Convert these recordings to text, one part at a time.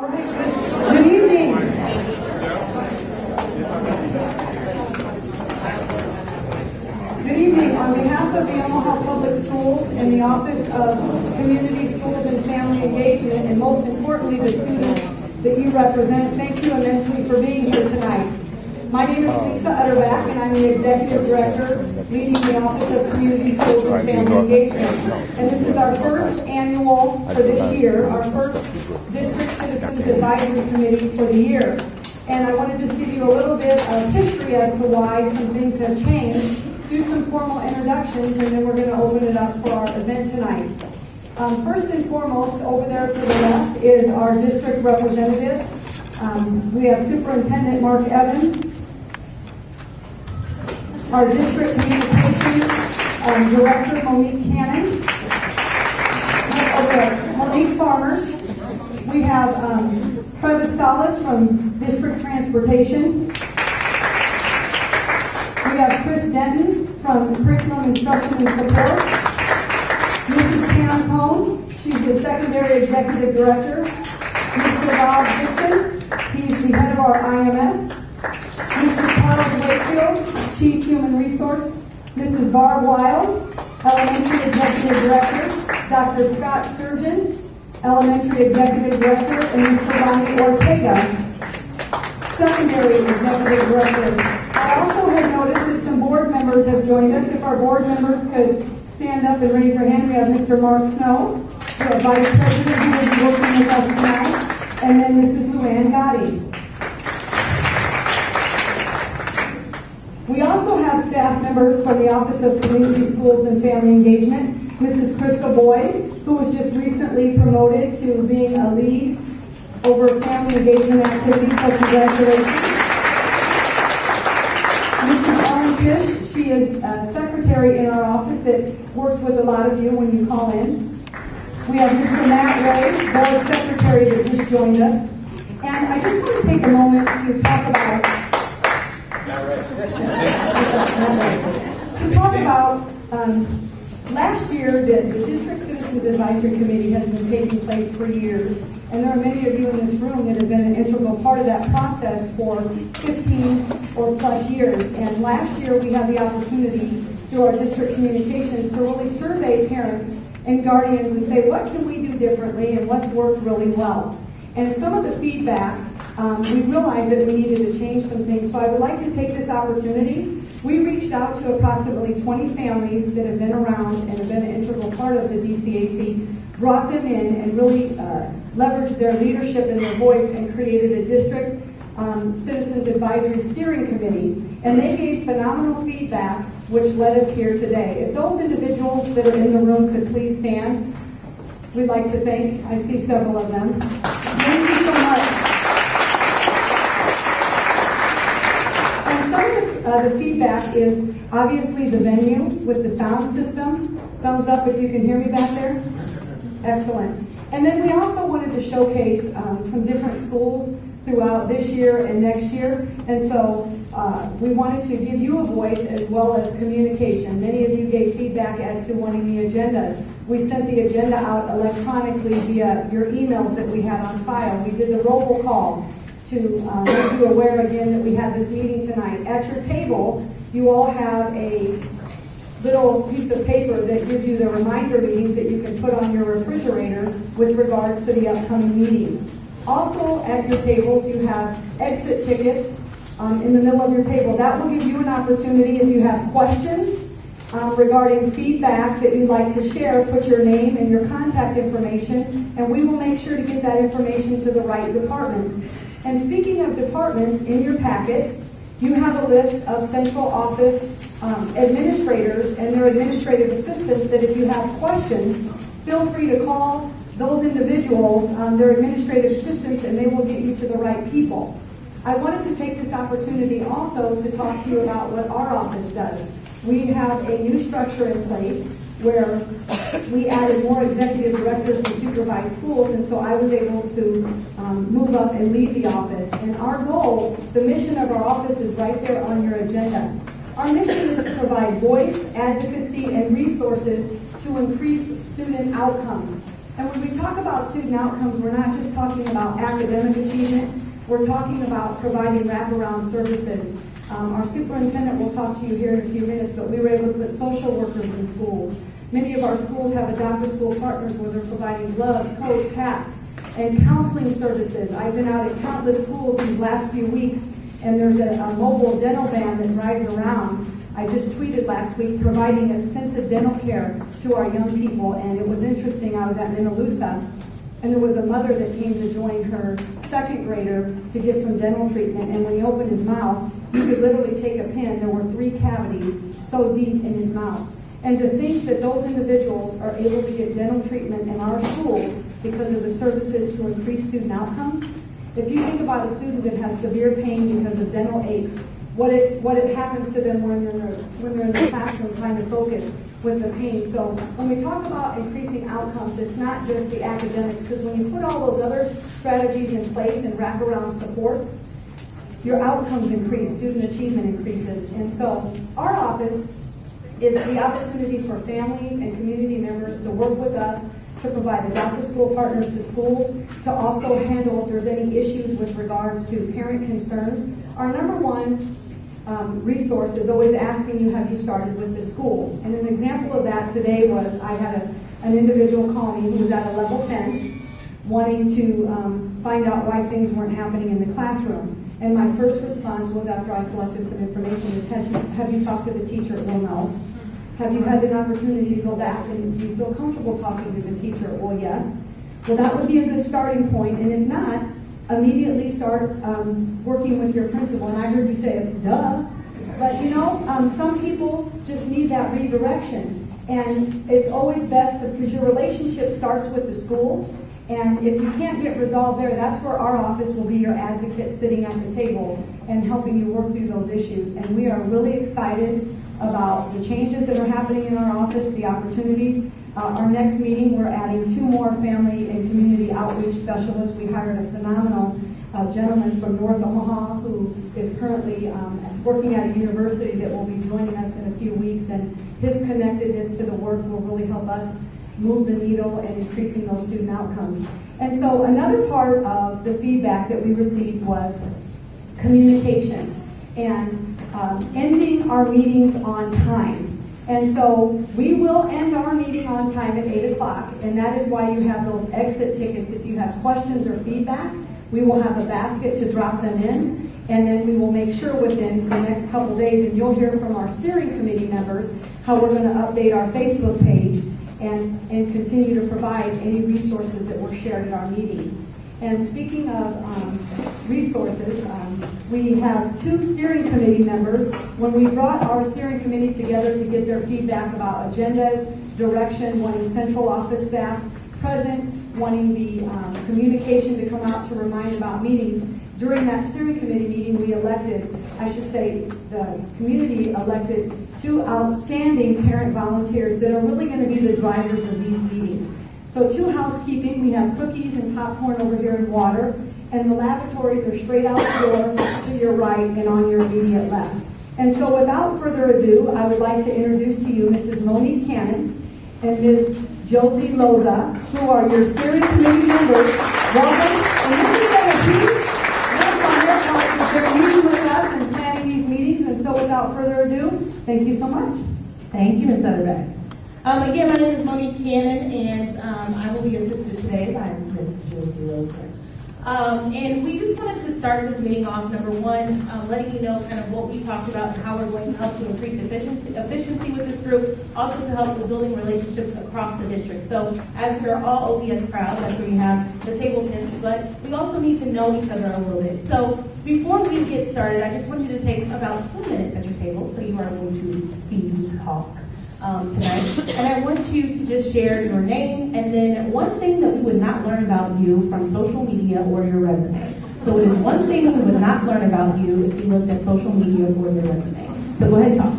Good evening. Good evening. On behalf of the Omaha Public Schools and the Office of Community Schools and Family Engagement, and most importantly, the students that you represent, thank you immensely for being here tonight. My name is Lisa Utterback, and I'm the Executive Director leading the Office of Community Schools and Family Engagement. And this is our first annual, for this year, our first District Citizens Advisory Committee for the year. And I want to just give you a little bit of history as to why some things have changed, do some formal introductions, and then we're going to open it up for our event tonight. First and foremost, over there to the left is our district representative. We have Superintendent Mark Evans, our district communications director, Monique Cannon, Monique Farmer. We have Travis Salas from District Transportation. We have Chris Denton from Curriculum Instruction and Support. Mrs. Pam Cohn, she's the Secondary Executive Director. Mr. Bob Dixon, he's the head of our IMS. Mr. Charles Wakefield, Chief Human Resource. Mrs. Barb Wild, Elementary Executive Director. Dr. Scott Sturgeon, Elementary Executive Director. And Mr. Bonnie Ortega, Secondary Executive Director. I also have noticed that some board members have joined us. If our board members could stand up and raise their hand. We have Mr. Mark Snow, the Vice President, who will be working with us tonight, and then Mrs. Luann Gotti. We also have staff members from the Office of Community Schools and Family Engagement. Mrs. Krista Boyd, who was just recently promoted to being a lead over family engagement activities, so congratulations. Mrs. Lauren Tisch, she is a secretary in our office that works with a lot of you when you call in. We have Mr. Matt Ray, board secretary, that just joined us. And I just want to take a moment to talk about last year, the District Citizens Advisory Committee has been taking place for years, and there are many of you in this room that have been an integral part of that process for 15 or plus years. And last year, we had the opportunity through our district communications to really survey parents and guardians and say, what can we do differently and what's worked really well? And some of the feedback, we realized that we needed to change some things. So I would like to take this opportunity. We reached out to approximately 20 families that have been around and have been an integral part of the DCAC, brought them in and really leveraged their leadership and their voice and created a district Citizens Advisory Steering Committee. And they gave phenomenal feedback, which led us here today. If those individuals that are in the room could please stand, we'd like to thank, I see several of them. Thank you so much. And some of the feedback is obviously the venue with the sound system. Thumbs up if you can hear me back there. Excellent. And then we also wanted to showcase some different schools throughout this year and next year. And so we wanted to give you a voice as well as communication. Many of you gave feedback as to wanting the agendas. We sent the agenda out electronically via your emails that we had on file. We did the robocall to make you aware again that we had this meeting tonight. At your table, you all have a little piece of paper that gives you the reminder meetings that you can put on your refrigerator with regards to the upcoming meetings. Also at your tables, you have exit tickets in the middle of your table. That will give you an opportunity if you have questions regarding feedback that you'd like to share, put your name and your contact information, and we will make sure to get that information to the right departments. And speaking of departments, in your packet, you have a list of central office administrators and their administrative assistants that if you have questions, feel free to call those individuals, their administrative assistants, and they will get you to the right people. I wanted to take this opportunity also to talk to you about what our office does. We have a new structure in place where we added more executive directors to supervise schools, and so I was able to move up and lead the office. And our goal, the mission of our office is right there on your agenda. Our mission is to provide voice, advocacy, and resources to increase student outcomes. And when we talk about student outcomes, we're not just talking about academic achievement, we're talking about providing wraparound services. Our superintendent will talk to you here in a few minutes, but we were able to put social workers in schools. Many of our schools have Adopt a School partners where they're providing gloves, coats, hats, and counseling services. I've been out at countless schools these last few weeks, and there's a mobile dental van that drives around. I just tweeted last week providing extensive dental care to our young people, and it was interesting. I was at Minnelusa, and there was a mother that came to join her second grader to get some dental treatment, and when he opened his mouth, you could literally take a pin. There were 3 cavities so deep in his mouth. And to think that those individuals are able to get dental treatment in our schools because of the services to increase student outcomes. If you think about a student that has severe pain because of dental aches, what it happens to them when they're in the classroom trying to focus with the pain. So when we talk about increasing outcomes, it's not just the academics, because when you put all those other strategies in place and wraparound supports, your outcomes increase, student achievement increases. And so our office is the opportunity for families and community members to work with us to provide Adopt a School partners to schools, to also handle if there's any issues with regards to parent concerns. Our number one resource is always asking you, have you started with the school? And an example of that today was I had an individual call me who was at a level 10 wanting to find out why things weren't happening in the classroom. And my first response was, after I collected some information, is, have you talked to the teacher? Well, no. Have you had an opportunity to go back and do you feel comfortable talking to the teacher? Well, yes. Well, that would be a good starting point. And if not, immediately start working with your principal. And I heard you say, duh. But you know, some people just need that redirection. And it's always best because your relationship starts with the school. And if you can't get resolved there, that's where our office will be your advocate sitting at the table and helping you work through those issues. And we are really excited about the changes that are happening in our office, the opportunities. Our next meeting, we're adding 2 more family and community outreach specialists. We hired a phenomenal gentleman from North Omaha who is currently working at a university that will be joining us in a few weeks. And his connectedness to the work will really help us move the needle and increasing those student outcomes. And so another part of the feedback that we received was communication and ending our meetings on time. And so we will end our meeting on time at 8 o'clock, and that is why you have those exit tickets. If you have questions or feedback, we will have a basket to drop them in, and then we will make sure within the next couple days, and you'll hear from our steering committee members how we're going to update our Facebook page and continue to provide any resources that were shared at our meetings. And speaking of resources, we have 2 steering committee members. When we brought our steering committee together to get their feedback about agendas, direction, wanting central office staff present, wanting the communication to come out to remind about meetings, during that steering committee meeting, we elected, I should say, the community elected 2 outstanding parent volunteers that are really going to be the drivers of these meetings. So 2 housekeeping, we have cookies and popcorn over here and water, and the lavatories are straight out the door to your right and on your immediate left. And so without further ado, I would like to introduce to you Mrs. Monique Cannon and Ms. Josie Loza, who are your steering committee members. Welcome. And this is a huge work on their part because they're meeting with us and planning these meetings. And so without further ado, thank you so much. Thank you, Ms. Sutherland. Again, my name is Monique Cannon, and I will be assisted today by Ms. Josie Loza. And we just wanted to start this meeting off, number one, letting you know kind of what we talked about and how we're going to help to increase efficiency with this group, also to help with building relationships across the district. So as we are all OPS proud, that's where we have the table tents, but we also need to know each other a little bit. So before we get started, I just want you to take about 2 minutes at your table, so you are going to speed talk tonight. And I want you to just share your name and then one thing that we would not learn about you from social media or your resume. So it is one thing we would not learn about you if you looked at social media or your resume. So go ahead and talk.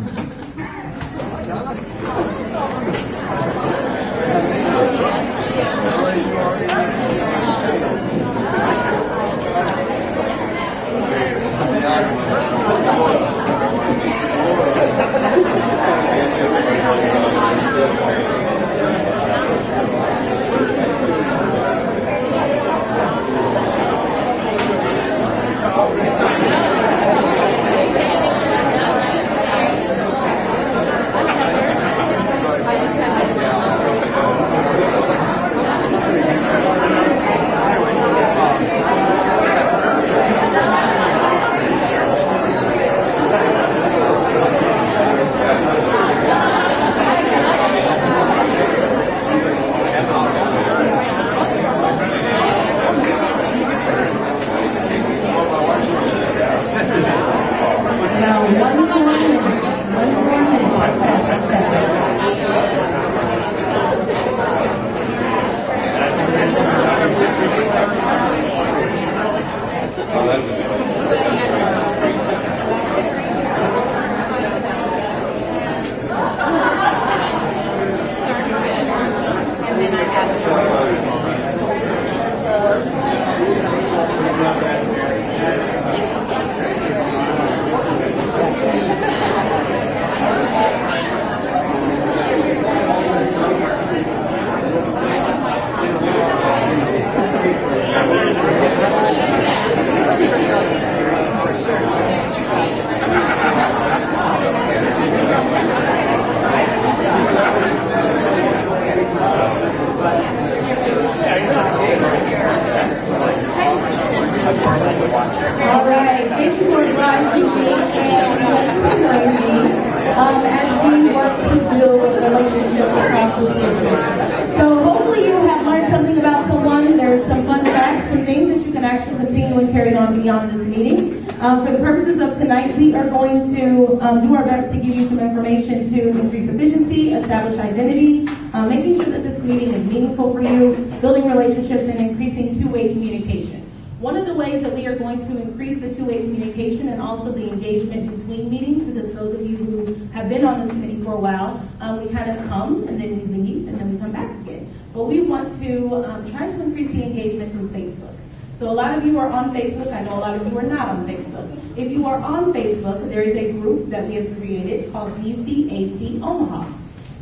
For the purposes of tonight, we are going to do our best to give you some information to increase efficiency, establish identity, making sure that this meeting is meaningful for you, building relationships, and increasing two-way communication. One of the ways that we are going to increase the two-way communication and also the engagement between meetings, because those of you who have been on this committee for a while, we kind of come and then we leave and then we come back again. But we want to try to increase the engagement through Facebook. So a lot of you are on Facebook. I know a lot of you are not on Facebook. If you are on Facebook, there is a group that we have created called DCAC Omaha.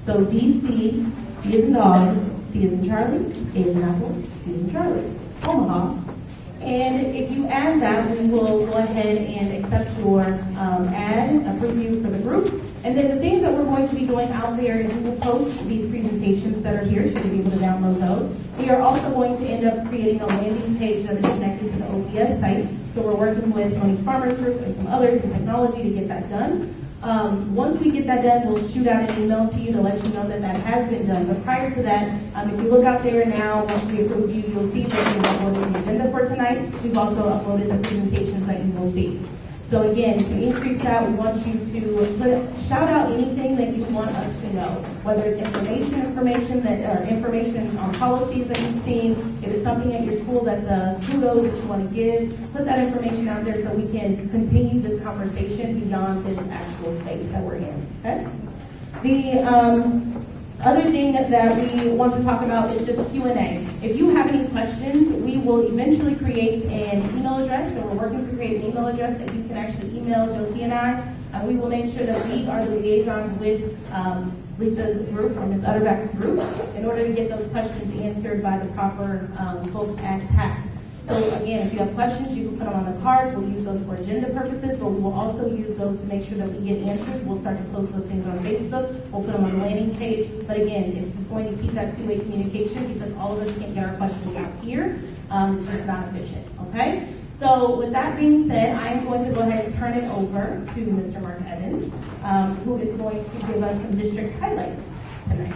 So DC, C is in dog, C is in Charlie, A is in apple, C is in Charlie, Omaha. And if you add that, we will go ahead and accept your ad, approve you for the group. And then the things that we're going to be doing out there is we will post these presentations that are here, so you'll be able to download those. We are also going to end up creating a landing page that is connected to the OPS site. So we're working with Tony Farmers Group and some others in technology to get that done. Once we get that done, we'll shoot out an email to you to let you know that that has been done. But prior to that, if you look out there now, once we approve you, you'll see that we've uploaded the agenda for tonight. We've also uploaded the presentations that you will see. So again, to increase that, we want you to shout out anything that you want us to know, whether it's information on policies that you've seen, if it's something at your school that's a kudos that you want to give, put that information out there so we can continue this conversation beyond this actual space that we're in, okay? The other thing that we want to talk about is just Q&A. If you have any questions, we will eventually create an email address, and we're working to create an email address that you can actually email Josie and I. We will make sure that we are the liaisons with Lisa's group or Ms. Utterback's group in order to get those questions answered by the proper folks at TAC. So again, if you have questions, you can put them on the cards. We'll use those for agenda purposes, but we will also use those to make sure that we get answers. We'll start to post those things on Facebook. We'll put them on the landing page. But again, it's just going to keep that two-way communication because all of us can't get our questions out here. It's just not efficient, okay? So with that being said, I am going to go ahead and turn it over to Mr. Mark Evans, who is going to give us some district highlights tonight.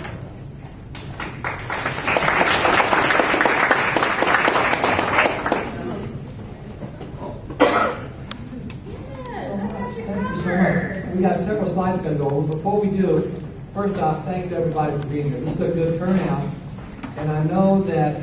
We got several slides going to go over. Before we do, first off, thanks everybody for being here. This is a good turnout, and I know that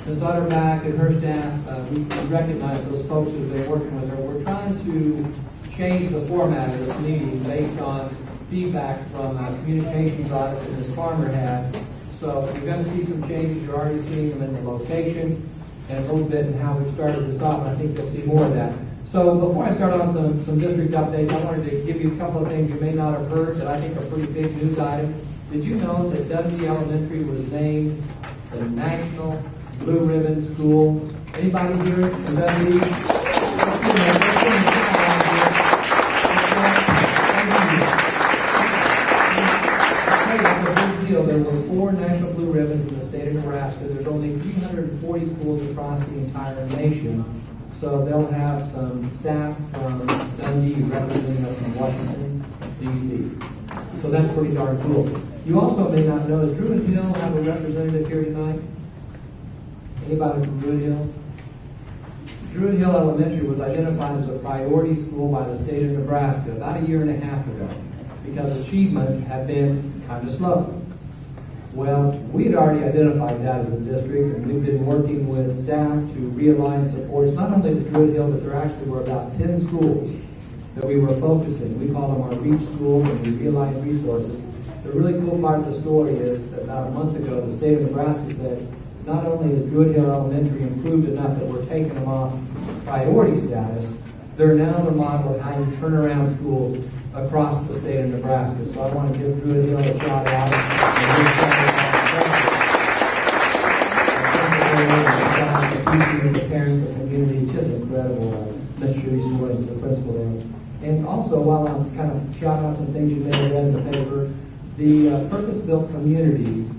Ms. Utterback and her staff, we recognize those folks who've been working with her. We're trying to change the format of this meeting based on feedback from a communications audit that Ms. Farmer had. So you're going to see some changes. You're already seeing them in the location and a little bit in how we've started this off, and I think you'll see more of that. So before I start on some district updates, I wanted to give you a couple of things you may not have heard that I think are pretty big news items. Did you know that Dundee Elementary was named the National Blue Ribbon School? Anybody here in Dundee? There were 4 National Blue Ribbons in the state of Nebraska. There's only 340 schools across the entire nation. So they'll have some staff from Dundee representing us from Washington, D.C. So that's pretty darn cool. You also may not know, does Druid Hill have a representative here tonight? Anybody from Druid Hill? Druid Hill Elementary was identified as a priority school by the state of Nebraska about 1.5 years ago because achievement had been kind of slow. Well, we had already identified that as a district, and we've been working with staff to realign supports, not only with Druid Hill, but there actually were about 10 schools that we were focusing. We call them our REACH schools, and we realigned resources. The really cool part of the story is that about a month ago, the state of Nebraska said, not only is Druid Hill Elementary improved enough that we're taking them off priority status, they're now the model of how you turn around schools across the state of Nebraska. So I want to give Druid Hill a shout out. The parents and community, it's just incredible. Ms. Sharice Williams, the principal there. And also, while I'm kind of shouting out some things you may have read in the paper, the Purpose-Built Communities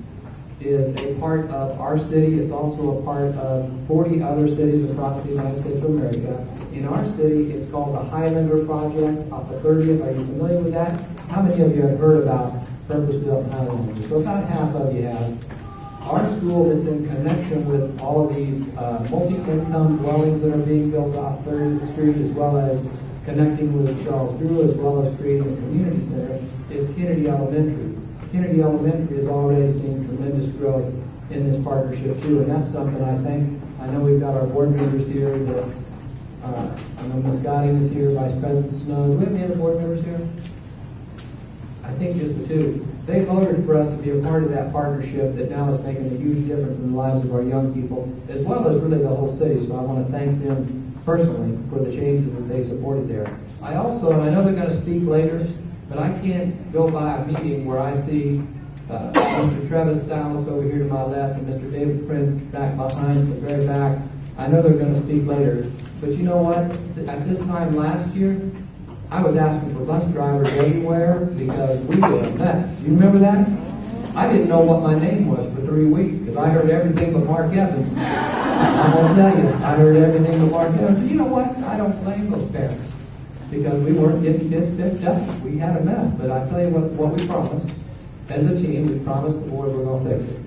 is a part of our city. It's also a part of 40 other cities across the United States of America. In our city, it's called the Highlander Project off the 30th. Are you familiar with that? How many of you have heard about Purpose-Built Highlander? So about half of you have. our school that's in connection with all of these multi-income dwellings that are being built off 30th Street, as well as connecting with Charles Drew, as well as creating a community center, is Kennedy Elementary. Kennedy Elementary has already seen tremendous growth in this partnership too, and that's something I know we've got our board members here, I know Ms. Gotti is here, Vice President Snow. Do we have any other board members here? I think just the two. They voted for us to be a part of that partnership that now is making a huge difference in the lives of our young people, as well as really the whole city. So I want to thank them personally for the changes that they supported there. I also, and I know they're going to speak later, but I can't go by a meeting where I see Mr. Travis Stiles over here to my left and Mr. David Prince back behind, the very back. I know they're going to speak later, but you know what? At this time last year, I was asking for bus drivers everywhere because we were a mess. Do you remember that? I didn't know what my name was for 3 weeks because I heard everything but Mark Evans. I'm going to tell you, I heard everything but Mark Evans. So you know what? I don't blame those parents because we weren't getting kids picked up. We had a mess, but I tell you what we promised. As a team, we promised the board we're going to fix it.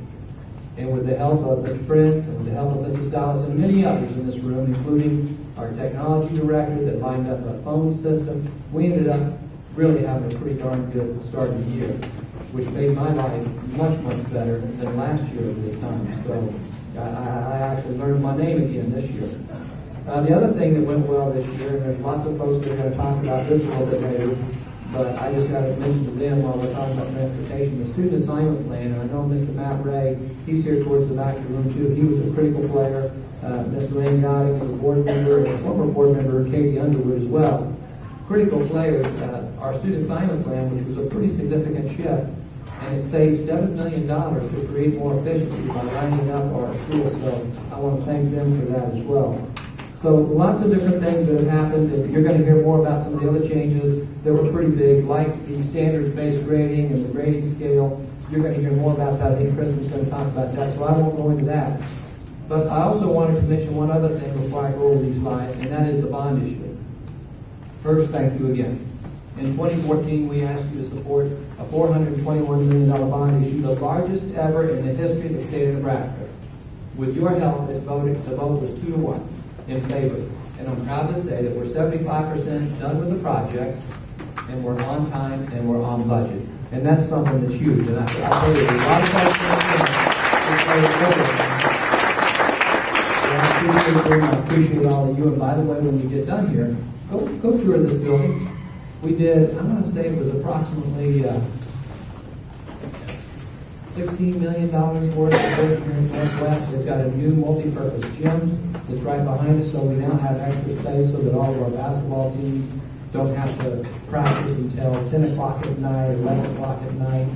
And with the help of Mr. Prince and with the help of Mr. Salas and many others in this room, including our technology director that lined up a phone system, we ended up really having a pretty darn good start of the year, which made my life much, much better than last year at this time. So I actually learned my name again this year. The other thing that went well this year, and there's lots of folks that are going to talk about this a little bit later, but I just got to mention to them while we're talking about transportation, the student assignment plan, and I know Mr. Matt Ray, he's here towards the back of the room too. He was a critical player. Ms. Lane Godding was a board member, and a former board member, Katie Underwood, as well. Critical players, our student assignment plan, which was a pretty significant shift, and it saved $7 million to create more efficiency by lining up our schools, so I want to thank them for that as well. So lots of different things that have happened, and you're going to hear more about some of the other changes that were pretty big, like the standards-based grading and the grading scale. You're going to hear more about that. I think Kristen's going to talk about that, so I won't go into that. But I also wanted to mention one other thing before I go over these slides, and that is the bond issue. First, thank you again. In 2014, we asked you to support a $421 million bond issue, the largest ever in the history of the state of Nebraska. With your help, the vote was 2-1 in favor. And I'm proud to say that we're 75% done with the project, and we're on time, and we're on budget. And that's something that's huge. And I tell you, there's a lot of folks I appreciate all of you. And by the way, when you get done here, go tour this building. We did, I'm going to say it was approximately $16 million worth of work here in Northwest. They've got a new multi-purpose gym that's right behind us, so we now have extra space so that all of our basketball teams don't have to practice until 10 o'clock at night, 11 o'clock at night.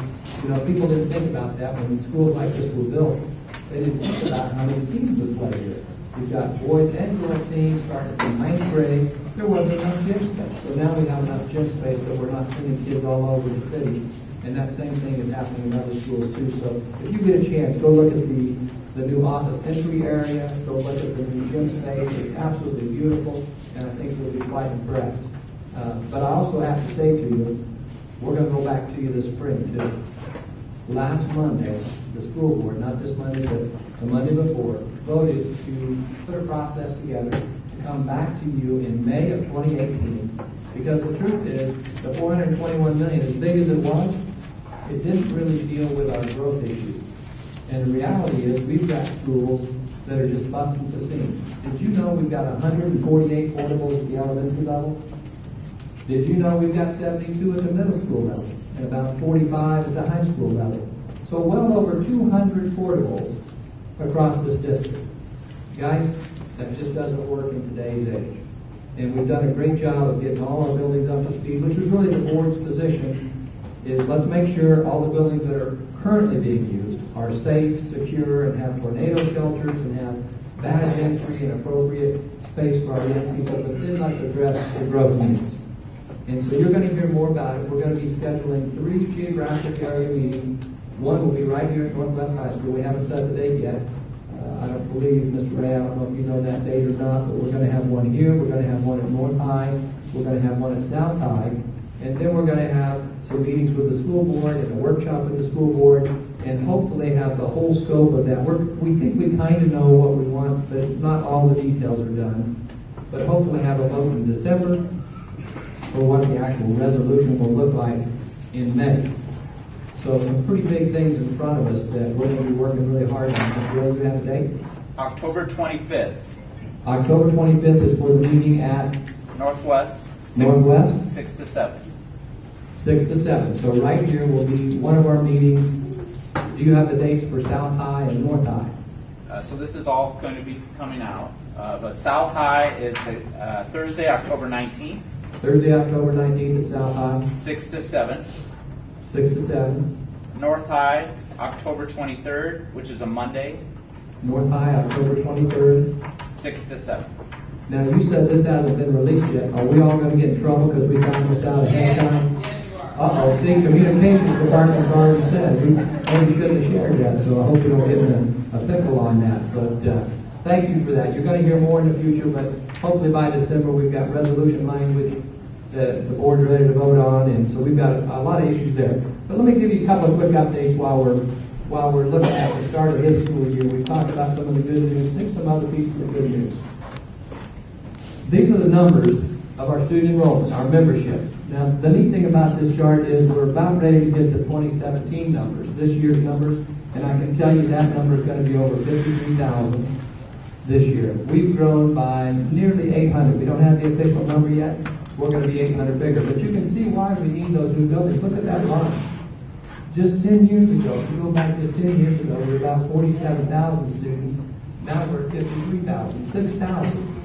You know, people didn't think about that when schools like this were built. They didn't think about how many teams would play here. We've got boys and girls teams starting from 9th grade. There wasn't enough gym space. So now we have enough gym space that we're not sending kids all over the city. And that same thing is happening in other schools too. So if you get a chance, go look at the new office entry area, go look at the new gym space. It's absolutely beautiful, and I think you'll be quite impressed. But I also have to say to you, we're going to go back to you this spring too. Last Monday, the school board, not this Monday, but the Monday before, voted to put a process together to come back to you in May of 2018. Because the truth is, the $421 million, as big as it was, it didn't really deal with our growth issues. And the reality is, we've got schools that are just busting the seams. Did you know we've got 148 portables at the elementary level? Did you know we've got 72 at the middle school level and about 45 at the high school level? So well over 200 portables across this district. Guys, that just doesn't work in today's age. And we've done a great job of getting all our buildings up to speed, which was really the board's position, is let's make sure all the buildings that are currently being used are safe, secure, and have tornado shelters and have badge entry and appropriate space for our young people, but then let's address the growth needs. And so you're going to hear more about it. We're going to be scheduling 3 geographic area meetings. One will be right here at Northwest High School. We haven't set the date yet. I don't believe, Mr. Ray, I don't know if you know that date or not, but we're going to have one here. We're going to have one at North High. We're going to have one at South High. And then we're going to have some meetings with the school board and a workshop with the school board and hopefully have the whole scope of that. We think we kind of know what we want, but not all the details are done. But hopefully have a vote in December for what the actual resolution will look like in May. So some pretty big things in front of us that we're going to be working really hard on. Will you have a date? October 25th, October 25th is for the meeting at Northwest. Northwest? 6 to 7. 6 to 7. So right here will be one of our meetings. Do you have the dates for South High and North High? So this is all going to be coming out. But South High is Thursday, October 19th, Thursday, October 19th at South High, 6 to 7. 6 to 7. North High, October 23rd, which is a Monday, North High, October 23rd. 6 to 7. Now, you said this hasn't been released yet. Are we all going to get in trouble because we found this out ahead of time? Uh-oh, see, communications department's already said, we maybe shouldn't have shared that, so I hope we don't get in a pickle on that. But thank you for that. You're going to hear more in the future, but hopefully by December we've got resolution language that the board's ready to vote on, and so we've got a lot of issues there. But let me give you a couple of quick updates while we're looking at the start of this school year. We've talked about some of the good news. Think some other pieces of good news. These are the numbers of our student enrollment, our membership. Now, the neat thing about this chart is we're about ready to get the 2017 numbers, this year's numbers, and I can tell you that number is going to be over 53,000 this year. We've grown by nearly 800. We don't have the official number yet. We're going to be 800 bigger. But you can see why we need those new buildings. Look at that line. Just 10 years ago, if you go back just 10 years ago, we were about 47,000 students. Now we're at 53,000, 6,000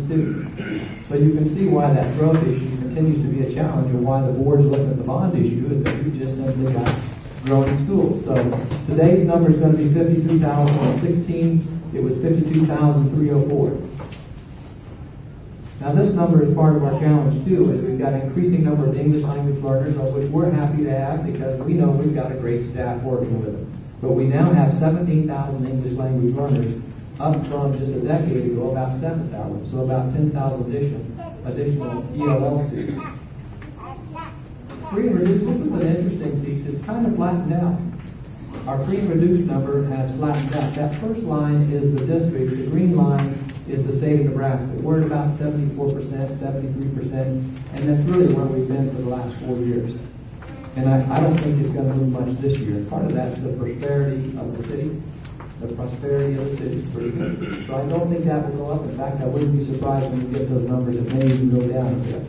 students. So you can see why that growth issue continues to be a challenge, and why the board's looking at the bond issue is that we just simply got growing schools. So today's number is going to be 53,016. It was 52,304. Now this number is part of our challenge too, is we've got an increasing number of English language learners, of which we're happy to have because we know we've got a great staff working with them. But we now have 17,000 English language learners, up from just a decade ago about 7,000, so about 10,000 additional ELL students. Free and reduced, this is an interesting piece. It's kind of flattened out. Our free and reduced number has flattened out. That first line is the district. The green line is the state of Nebraska. We're at about 74%, 73%, and that's really where we've been for the last 4 years. And I don't think it's going to move much this year. Part of that's the prosperity of the city. The prosperity of the city is pretty good. So I don't think that will go up. In fact, I wouldn't be surprised when we get those numbers. It may even go down a bit.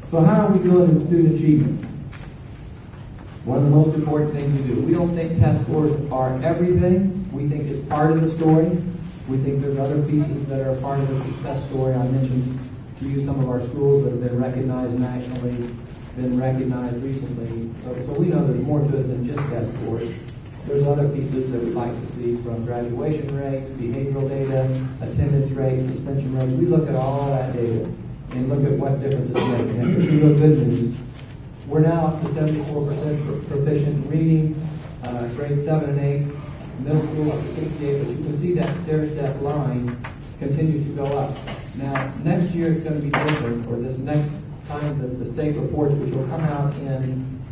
So how are we doing in student achievement? One of the most important things we do. We don't think test scores are everything. We think it's part of the story. We think there's other pieces that are part of the success story. I mentioned to you some of our schools that have been recognized nationally, been recognized recently. So we know there's more to it than just test scores. There's other pieces that we'd like to see, from graduation rates, behavioral data, attendance rates, suspension rates. We look at all that data and look at what difference it's making. And here's the real good news. We're now up to 74% proficient in reading, grades 7 and 8, middle school up to 68, but you can see that stair-step line continues to go up. Now, next year it's going to be different, or this next time the state reports, which will come out in,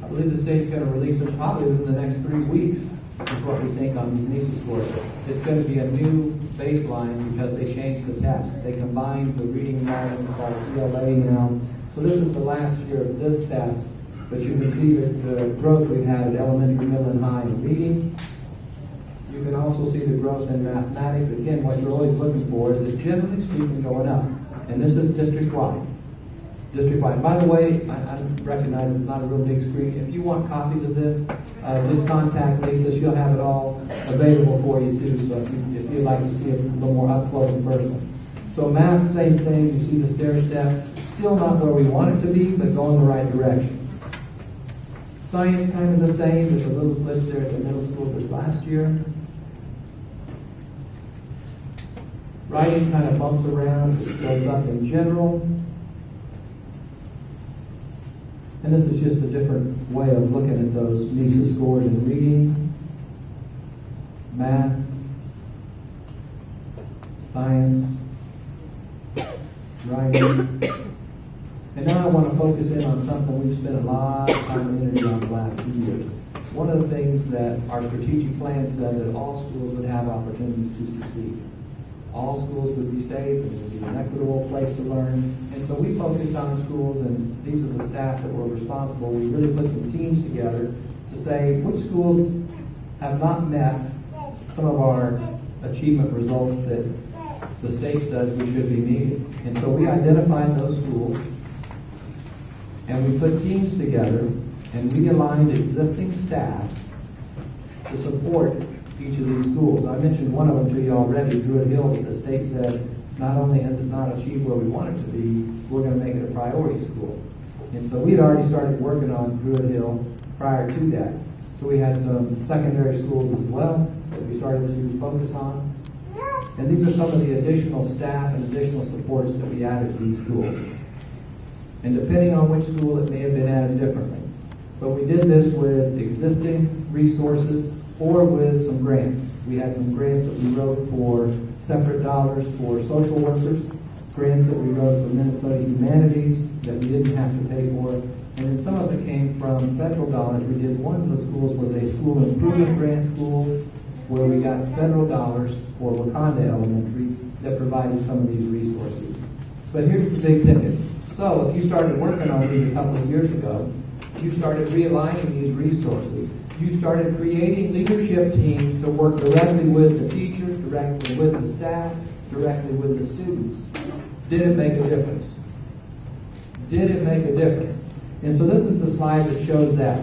I believe the state's going to release them probably within the next 3 weeks, is what we think on these NESA scores. It's going to be a new baseline because they changed the test. They combined the reading and writing called ELA now. So this is the last year of this test, but you can see the growth we've had at elementary, middle, and high in reading. You can also see the growth in mathematics. Again, what you're always looking for is it generally speaking going up. And this is district-wide. District-wide. By the way, I recognize it's not a real big screen. If you want copies of this, just contact Lisa. She'll have it all available for you too, so if you'd like to see it a little more up close and personal. So math, same thing. You see the stair step. Still not where we want it to be, but going the right direction. Science kind of the same. There's a little glitch there at the middle school this last year. Writing kind of bumps around. It goes up in general. And this is just a different way of looking at those NESA scores in reading, math, science, writing. And now I want to focus in on something we've spent a lot of time and energy on the last 2 years. One of the things that our strategic plan said that all schools would have opportunities to succeed. All schools would be safe, and it would be an equitable place to learn. And so we focused on schools, and these are the staff that were responsible. We really put some teams together to say which schools have not met some of our achievement results that the state says we should be meeting. And so we identified those schools, and we put teams together, and we aligned existing staff to support each of these schools. I mentioned one of them to you already, Druid Hill, that the state said not only has it not achieved where we want it to be, we're going to make it a priority school. And so we had already started working on Druid Hill prior to that. So we had some secondary schools as well that we started to focus on. And these are some of the additional staff and additional supports that we added to these schools. And depending on which school, it may have been added differently. But we did this with existing resources or with some grants. We had some grants that we wrote for separate dollars for social workers, grants that we wrote for Minnesota Humanities that we didn't have to pay for, and then some of it came from federal dollars. We did one of the schools was a school improvement grant school where we got federal dollars for Wakanda Elementary that provided some of these resources. But here's the big ticket. So if you started working on these a couple of years ago, you started realigning these resources. You started creating leadership teams to work directly with the teachers, directly with the staff, directly with the students. Did it make a difference? Did it make a difference? And so this is the slide that shows that.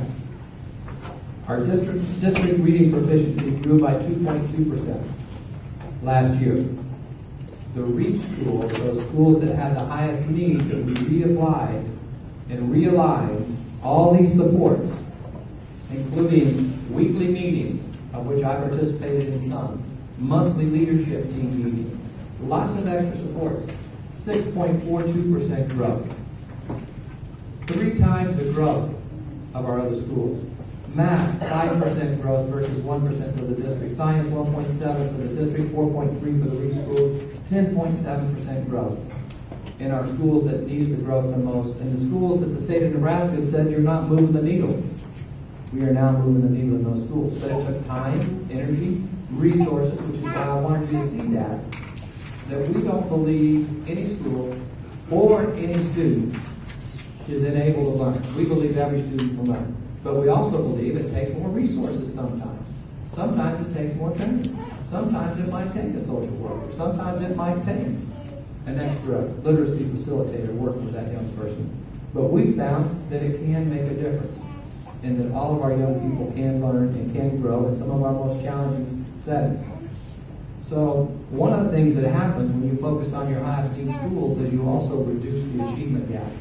Our district reading proficiency grew by 2.2% last year. The REACH schools, those schools that had the highest need, that we reapplied and realigned all these supports, including weekly meetings, of which I participated in some, monthly leadership team meetings, lots of extra supports, 6.42% growth. 3 times the growth of our other schools. Math, 5% growth versus 1% for the district. Science, 1.7 for the district, 4.3 for the REACH schools, 10.7% growth in our schools that needed the growth the most. And the schools that the state of Nebraska said, you're not moving the needle. We are now moving the needle in those schools. But it took time, energy, resources, which is why I wanted you to see that we don't believe any school or any student is enabled to learn. We believe every student can learn. But we also believe it takes more resources sometimes. Sometimes it takes more training. Sometimes it might take a social worker. Sometimes it might take an extra literacy facilitator working with that young person. But we found that it can make a difference, and that all of our young people can learn and can grow in some of our most challenging settings. So one of the things that happens when you focus on your highest need schools is you also reduce the achievement gap.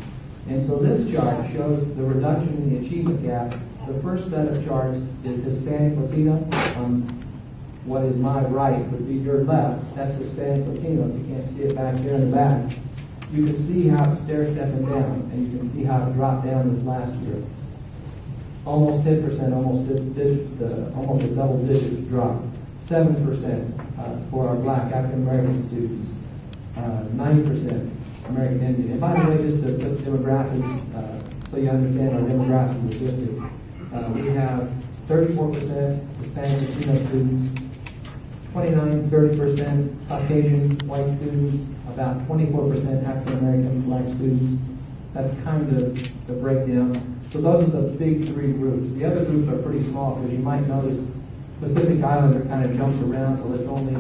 And so this chart shows the reduction in the achievement gap. The first set of charts is Hispanic Latino. What is my right would be your left. That's Hispanic Latino. If you can't see it back there in the back, you can see how it's stair-stepping down, and you can see how it dropped down this last year. Almost 10%, almost a double-digit drop. 7% for our Black African American students. 90% American Indian. And by the way, just to put demographics, so you understand our demographics in the district, we have 34% Hispanic Latino students, 29-30% Caucasian white students, about 24% African American Black students. That's kind of the breakdown. So those are the big 3 groups. The other groups are pretty small, because you might notice Pacific Islander kind of jumps around, so it's only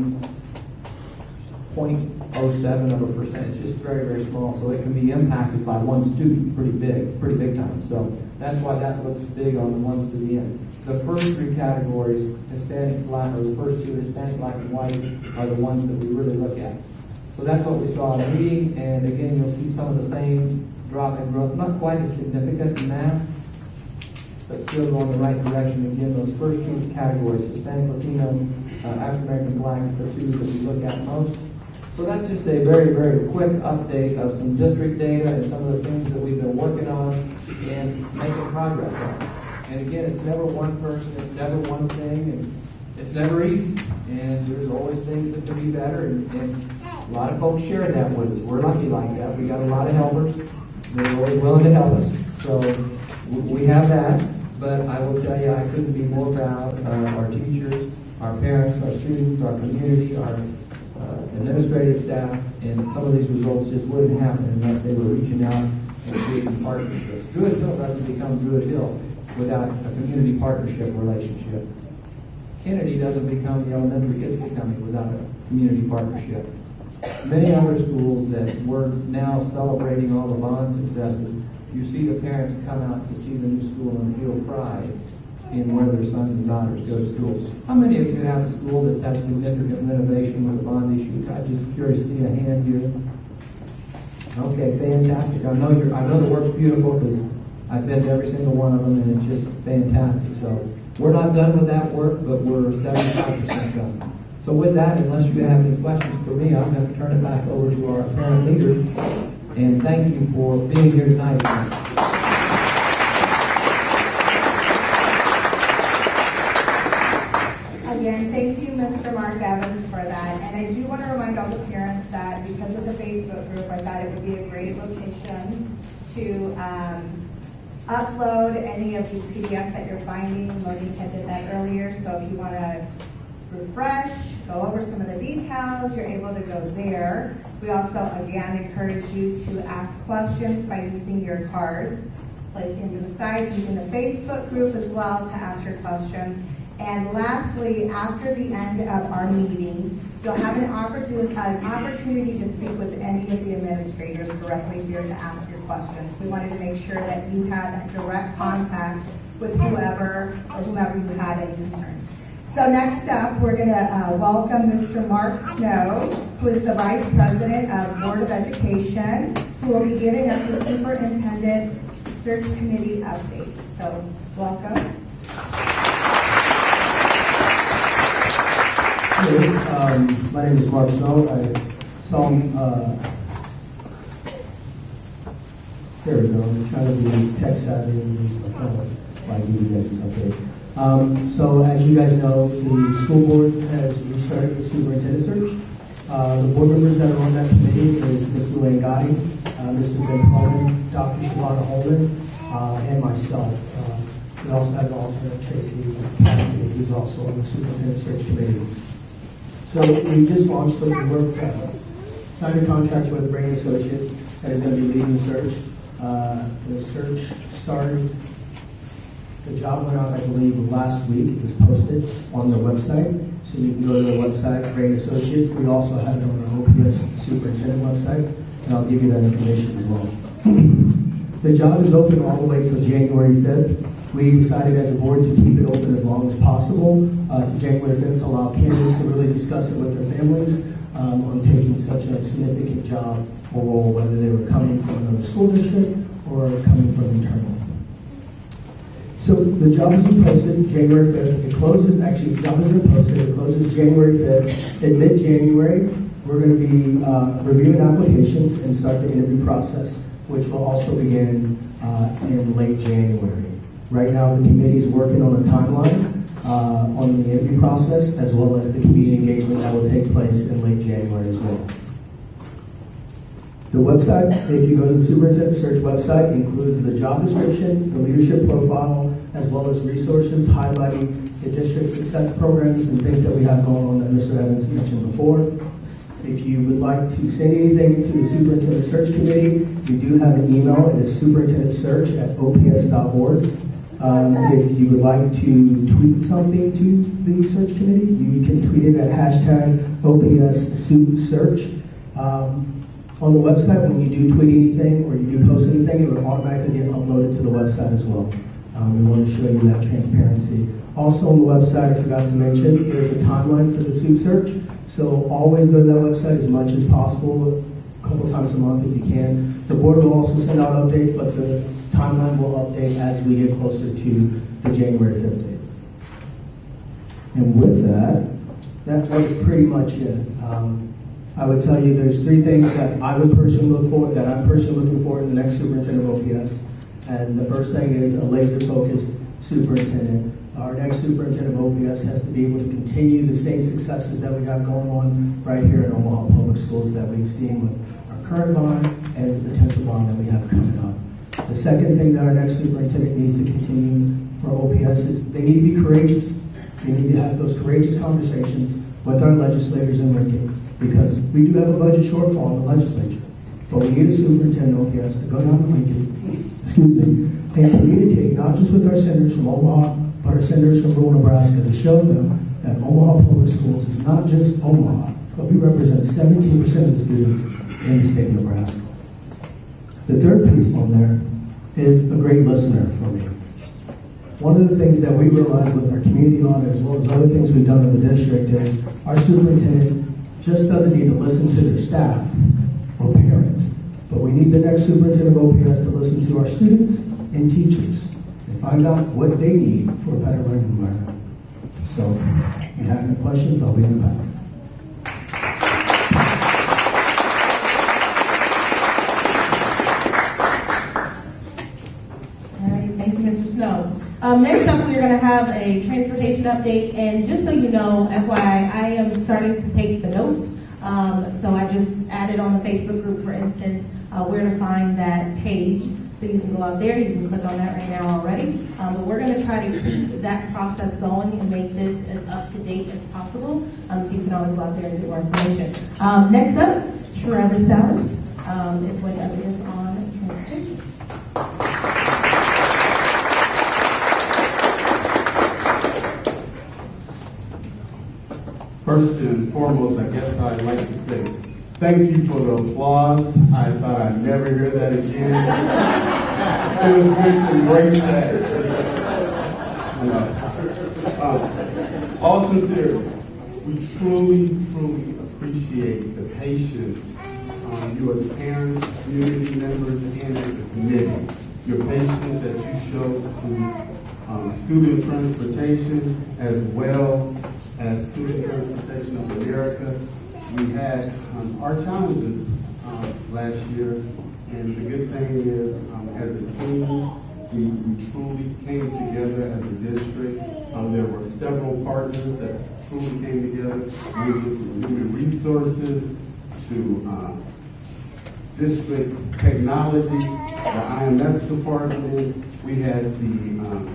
0.07%. It's just very, very small, so it can be impacted by one student pretty big time. So that's why that looks big on the ones to the end. The first 3 categories, Hispanic, Black, or the first 2, Hispanic, Black, and White, are the ones that we really look at. So that's what we saw in the meeting, and again, you'll see some of the same drop in growth, not quite as significant in math, but still going the right direction. Again, those first 2 categories, Hispanic, Latino, African American, Black, are the 2 that we look at most. So that's just a very, very quick update of some district data and some of the things that we've been working on and making progress on. And again, it's never one person, it's never one thing, and it's never easy. And there's always things that can be better, and a lot of folks share that with us. We're lucky like that. We got a lot of helpers, they're always willing to help us. So we have that, but I will tell you, I couldn't be more proud of our teachers, our parents, our students, our community, our administrative staff, and some of these results just wouldn't happen unless they were reaching out and creating partnerships. Druid Hill doesn't become Druid Hill without a community partnership relationship. Kennedy doesn't become the elementary it's becoming without a community partnership. Many other schools that we're now celebrating all the bond successes, you see the parents come out to see the new school and feel pride in where their sons and daughters go to school. How many of you have a school that's had significant renovation with a bond issue? I'm just curious to see a hand here. Okay, fantastic. I know the work's beautiful because I've been to every single one of them and it's just fantastic. So we're not done with that work, but we're 75% done. So with that, unless you have any questions for me, I'm going to turn it back over to our parent leaders. And thank you for being here tonight. Again, thank you, Mr. Mark Evans, for that. And I do want to remind all the parents that because of the Facebook group, I thought it would be a great location to upload any of these PDFs that you're finding. Monique had did that earlier, so if you want to refresh, go over some of the details, you're able to go there. We also, again, encourage you to ask questions by using your cards, placing them to the side, using the Facebook group as well to ask your questions. And lastly, after the end of our meeting, you'll have an opportunity to speak with any of the administrators directly here to ask your questions. We wanted to make sure that you had that direct contact with whomever you had any concerns. So next up, we're going to welcome Mr. Mark Snow, who is the Vice President of Board of Education, who will be giving us the Superintendent Search Committee update. So welcome. Hello, my name is Mark Snow. There we go. I'm trying to be tech savvy and like you guys is okay. So as you guys know, the school board has restarted the superintendent search. The board members that are on that committee is Ms. Luann Gotti, Mr. Ben Coleman, Dr. Shavana Holman, and myself. We also have an alternate, Tracy Cassidy, who's also on the superintendent search committee. So we just launched the work, signed a contract with Brain Associates that is going to be leading the search. The search started. The job went out, I believe, last week. It was posted on their website, so you can go to their website, Brain Associates. We also have it on our OPS superintendent website, and I'll give you that information as well. The job is open all the way till January 5th. We decided as a board to keep it open as long as possible to January 5th to allow candidates to really discuss it with their families on taking such a significant job or role, whether they were coming from another school district or coming from internal. So the job has been posted January 5th. It closes, actually, the job has been posted. It closes January 5th. In mid-January, we're going to be reviewing applications and start the interview process, which will also begin in late January. Right now, the committee is working on a timeline on the interview process, as well as the community engagement that will take place in late January as well. The website, if you go to the Superintendent Search website, includes the job description, the leadership profile, as well as resources highlighting the district success programs and things that we have going on that Mr. Evans mentioned before. If you would like to send anything to the Superintendent Search Committee, we do have an email. It is superintendentsearch@ops.org. If you would like to tweet something to the search committee, you can tweet it at #OPSSoupSearch. On the website, when you do tweet anything or you do post anything, it will automatically get uploaded to the website as well. We want to show you that transparency. Also on the website, I forgot to mention, there's a timeline for the Soup Search. So always go to that website as much as possible, a couple times a month if you can. The board will also send out updates, but the timeline will update as we get closer to the January 5th date. And with that, that was pretty much it. I would tell you there's three things that I would personally look for, that I'm personally looking for in the next superintendent of OPS. And the first thing is a laser-focused superintendent. Our next superintendent of OPS has to be able to continue the same successes that we have going on right here in Omaha Public Schools that we've seen with our current bond and the potential bond that we have coming up. The second thing that our next superintendent needs to continue for OPS is they need to be courageous. They need to have those courageous conversations with our legislators in Lincoln, because we do have a budget shortfall in the legislature. But we need a superintendent OPS to go down to Lincoln, and communicate not just with our senators from Omaha, but our senators from rural Nebraska, to show them that Omaha Public Schools is not just Omaha, but we represent 17% of the students in the state of Nebraska. The third piece on there is a great listener for me. One of the things that we realize with our community audit, as well as other things we've done in the district, is our superintendent just doesn't need to listen to their staff or parents, but we need the next superintendent of OPS to listen to our students and teachers and find out what they need for a better learning environment. So, if you have any questions, I'll be in the back. All right, thank you, Mr. Snow. Next up, we're going to have a transportation update, and just so you know, FYI, I am starting to take the notes. So I just added on the Facebook group, for instance, where to find that page. So you can go out there, you can click on that right now already. But we're going to try to keep that process going and make this as up to date as possible. So you can always go out there and get more information. Next up, Trevor Salas is going to update us on transportation. First and foremost, I guess I'd like to say thank you for the applause. I thought I'd never hear that again. It was good to embrace that. All sincerity, we truly appreciate the patience you as parents, community members, and as a committee. Your patience that you show to student transportation as well as Student Transportation of America. We had our challenges last year, and the good thing is, as a team, we truly came together as a district. There were several partners that truly came together, with human resources to district technology, the IMS department. We had the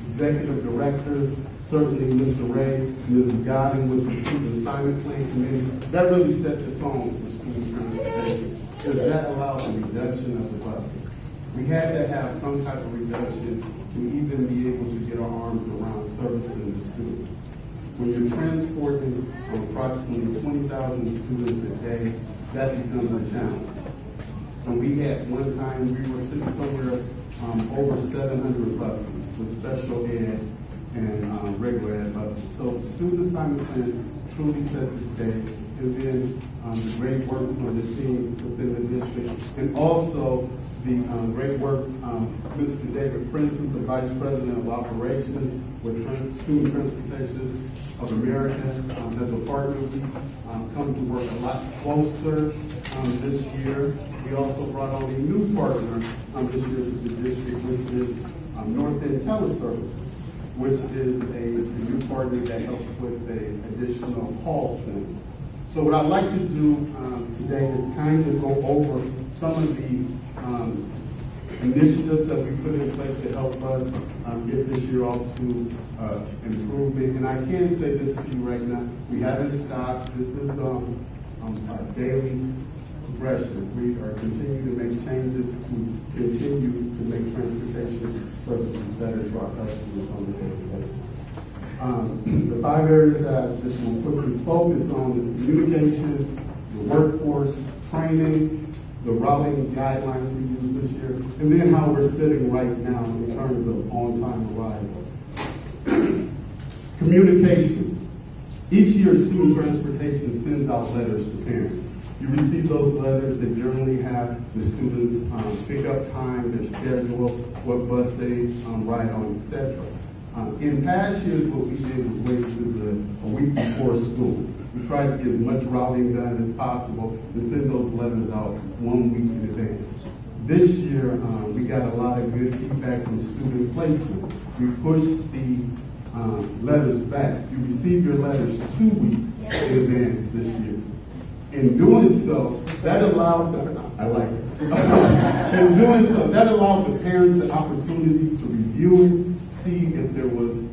executive directors, certainly Mr. Ray, Mrs. Godin with the Student Assignment Plan Committee. That really set the tone for student transportation, because that allowed a reduction of the buses. We had to have some type of reduction to even be able to get our arms around servicing the students. When you're transporting approximately 20,000 students a day, that becomes a challenge. And we had one time, we were sitting somewhere over 700 buses with special ed and regular ed buses. So Student Assignment Plan truly set the stage, and then the great work from the team within the district, and also the great work Mr. David Prince, the Vice President of Operations with Student Transportation of America. As a partner, we come to work a lot closer this year. We also brought on a new partner this year to the district, which is North End Teleservices, which is a new partner that helps with the additional call centers. So what I'd like to do today is kind of go over some of the initiatives that we put in place to help us get this year off to improvement. And I can say this to you right now, we haven't stopped. This is a daily progression. We are continuing to make changes to continue to make transportation services better to our customers on a daily basis. The 5 areas that I just want to quickly focus on is communication, the workforce, training, the routing guidelines we use this year, and then how we're sitting right now in terms of on-time arrivals. Communication. Each year, Student Transportation sends out letters to parents. You receive those letters that generally have the students' pick-up time, their schedule, what bus they ride on, etc. In past years, what we did was wait to a week before school. We tried to get as much routing done as possible and send those letters out 1 week in advance. This year, we got a lot of good feedback from student placement. We pushed the letters back. You receive your letters 2 weeks in advance this year. In doing so, that allowed, I like it. In doing so, that allowed the parents the opportunity to review it, see if there was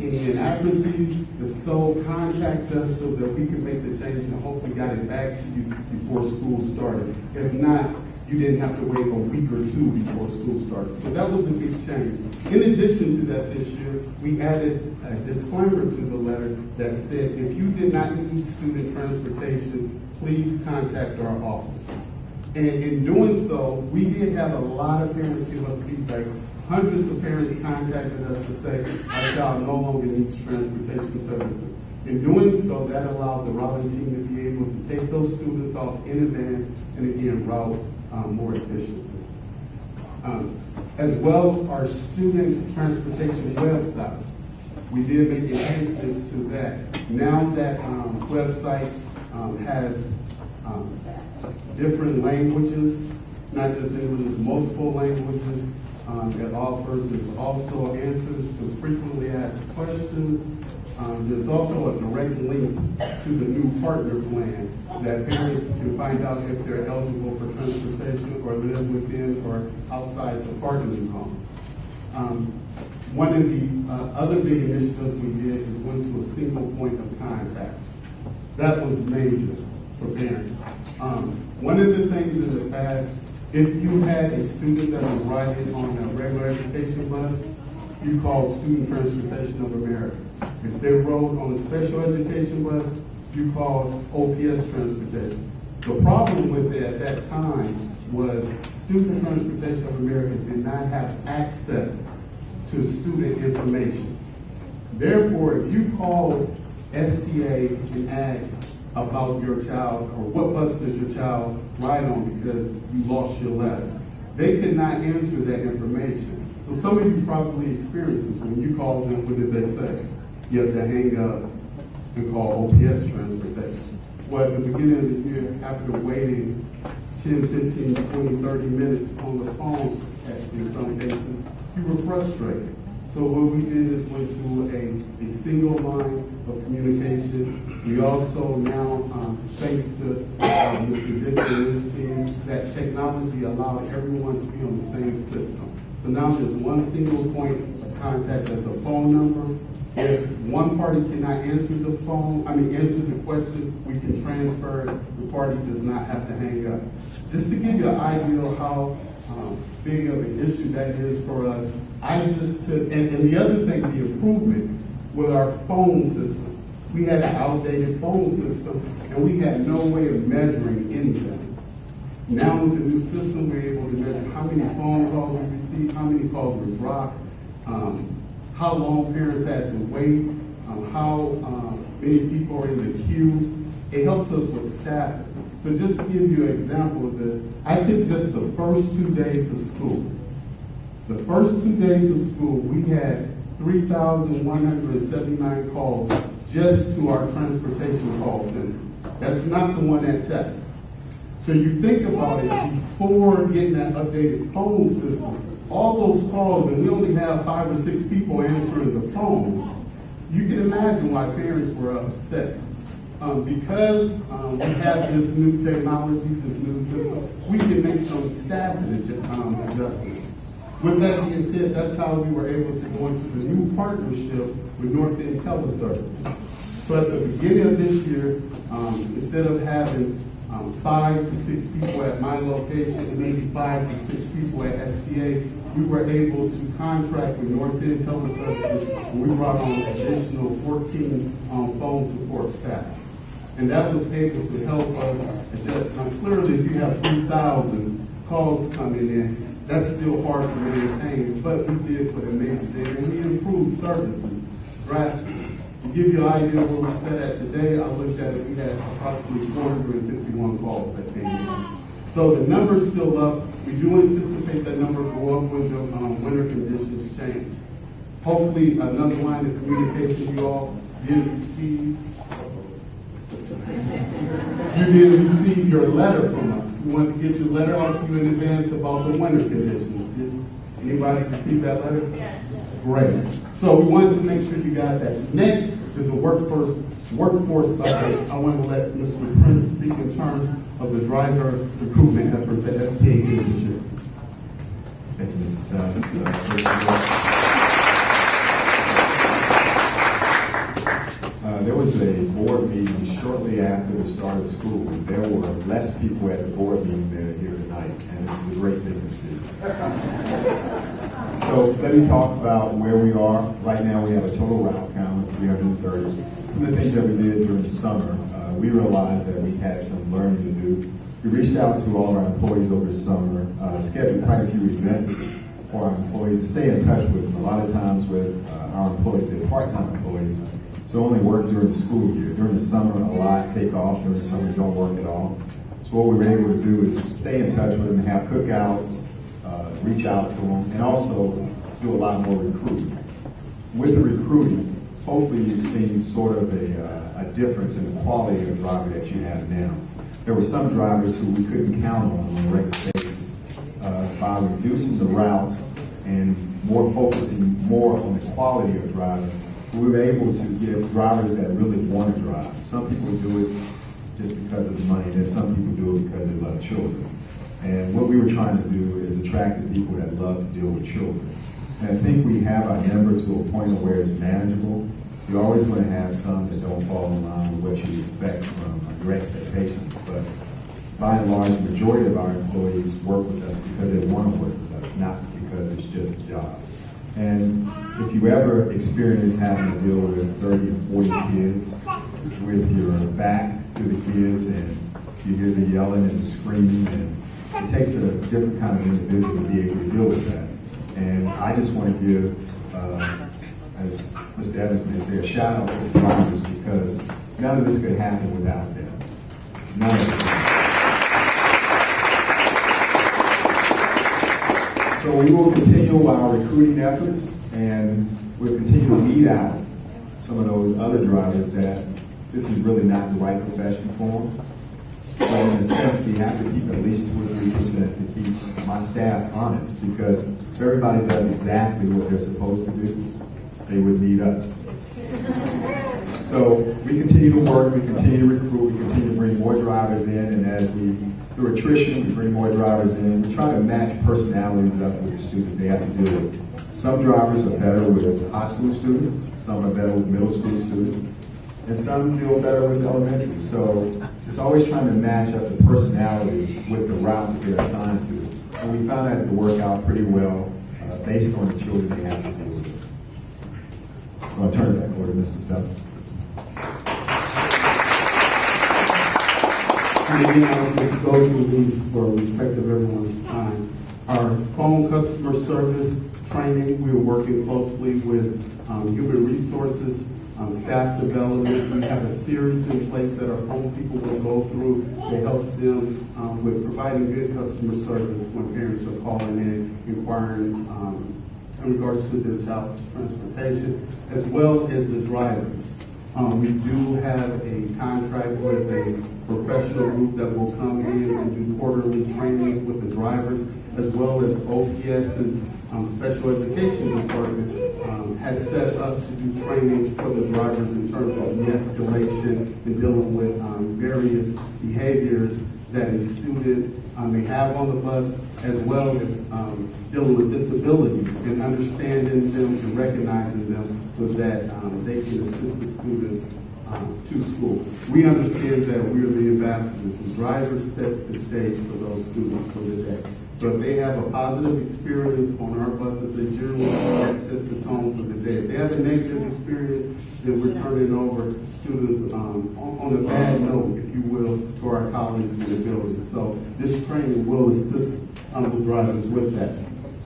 any inaccuracies. If so, contact us so that we could make the change and hopefully got it back to you before school started. If not, you didn't have to wait a week or two before school started. So that was a big change. In addition to that, this year, we added a disclaimer to the letter that said, if you did not need student transportation, please contact our office. And in doing so, we did have a lot of parents give us feedback. Hundreds of parents contacted us to say, our child no longer needs transportation services. In doing so, that allowed the routing team to be able to take those students off in advance and again, route more efficiently. As well, our student transportation website, we did make enhancements to that. Now that website has different languages, not just English, multiple languages. It offers, there's also answers to frequently asked questions. There's also a direct link to the new partner plan that parents can find out if they're eligible for transportation or live within or outside the partner's home. One of the other big initiatives we did is went to a single point of contact. That was major for parents. One of the things in the past, if you had a student that was riding on a regular education bus, you called Student Transportation of America. If they rode on a special education bus, you called OPS Transportation. The problem with it at that time was Student Transportation of America did not have access to student information. Therefore, if you called STA and asked about your child or what bus does your child ride on because you lost your letter, they could not answer that information. So some of you probably experienced this. When you called them, what did they say? You have to hang up and call OPS Transportation. Well, at the beginning of the year, after waiting 10, 15, 20, 30 minutes on the phone, in some cases, you were frustrated. So what we did is went to a single line of communication. We also now, thanks to Mr. Dixon and his team, that technology allowed everyone to be on the same system. So now there's one single point of contact as a phone number. If one party cannot answer the answer the question, we can transfer it. The party does not have to hang up. Just to give you an idea of how big of an issue that is for us, and the other thing, the improvement with our phone system. We had an outdated phone system, and we had no way of measuring anything. Now with the new system, we're able to measure how many phone calls we received, how many calls were dropped, how long parents had to wait, how many people are in the queue. It helps us with staffing. So just to give you an example of this, I took just the first 2 days of school. The first 2 days of school, we had 3,179 calls just to our transportation call center. That's not the one at Tech. So you think about it, before getting that updated phone system, all those calls, and we only have 5 or 6 people answering the phone, you can imagine why parents were upset. Because we have this new technology, this new system, we can make some staffing adjustments. With that being said, that's how we were able to go into the new partnership with North End Teleservices. So at the beginning of this year, instead of having 5 to 6 people at my location and maybe 5 to 6 people at STA, we were able to contract with North End Teleservices, and we brought on an additional 14 phone support staff. And that was able to help us adjust. Now, clearly, if you have 3,000 calls coming in, that's still hard to maintain, but we did put a major thing, and we improved services drastically. To give you an idea of where we sat at today, I looked at it, we had approximately 451 calls that came in. So the number's still up. We do anticipate that number to go up when the winter conditions change. Hopefully, another line of communication you all did receive. You did receive your letter from us. We want to get your letter out to you in advance about the winter conditions. Did anybody receive that letter? Yes. Great. So we wanted to make sure you got that. Next is a workforce workforce update, I want to let Mr. Prince speak in terms of the driver recruitment efforts at STA Leadership. Thank you, Mr. Sanders. There was a board meeting shortly after the start of school. There were less people at the board meeting than are here tonight, and this is a great thing to see. So let me talk about where we are. Right now we have a total route count of 330. Some of the things that we did during the summer, we realized that we had some learning to do. We reached out to all of our employees over the summer, scheduled quite a few events for our employees to stay in touch with them. A lot of times with our employees, they're part-time employees, so only work during the school year. During the summer, a lot take off. During the summer, don't work at all. So what we were able to do is stay in touch with them, have cookouts, reach out to them, and also do a lot more recruiting. With the recruiting, hopefully you've seen sort of a difference in the quality of the driver that you have now. There were some drivers who we couldn't count on a regular basis. By reducing the routes and focusing more on the quality of driver, we were able to get drivers that really want to drive. Some people do it just because of the money, and some people do it because they love children. And what we were trying to do is attract the people that love to deal with children. And I think we have our number to a point of where it's manageable. You're always going to have some that don't fall in line with what you expect from your expectations. But by and large, the majority of our employees work with us because they want to work with us, not because it's just a job. And if you ever experience having to deal with 30 or 40 kids, with your back to the kids and you hear the yelling and the screaming, and it takes a different kind of individual to be able to deal with that. And I just want to give, as Mr. Evans may say, a shout out to the drivers, because none of this could happen without them. None of it. So we will continue our recruiting efforts, and we'll continue to weed out some of those other drivers that this is really not the right profession for them. So in a sense, we have to keep at least 2 or 3% to keep my staff honest, because if everybody does exactly what they're supposed to do, they would need us. So we continue to work, we continue to recruit, we continue to bring more drivers in, and as we, through attrition, we bring more drivers in. We try to match personalities up with the students they have to deal with. Some drivers are better with high school students, some are better with middle school students, and some feel better with elementary. So it's always trying to match up the personality with the route that they're assigned to. And we found that to work out pretty well based on the children they have to deal with. So I'll turn it back over to Mr. Seth. And again, I'll just go through these for respect of everyone's time. Our phone customer service training, we are working closely with human resources, staff development. We have a series in place that our phone people will go through that helps them with providing good customer service when parents are calling in, inquiring in regards to their child's transportation, as well as the drivers. We do have a contract with a professional group that will come in and do quarterly training with the drivers, as well as OPS's special education department has set up to do trainings for the drivers in terms of de-escalation and dealing with various behaviors that a student may have on the bus, as well as dealing with disabilities and understanding them and recognizing them so that they can assist the students to school. We understand that we are the ambassadors. The drivers set the stage for those students for the day. So if they have a positive experience on our buses, they generally that sets the tone for the day. If they have a negative experience, then we're turning over students on a bad note, if you will, to our colleagues in the building. So this training will assist the drivers with that.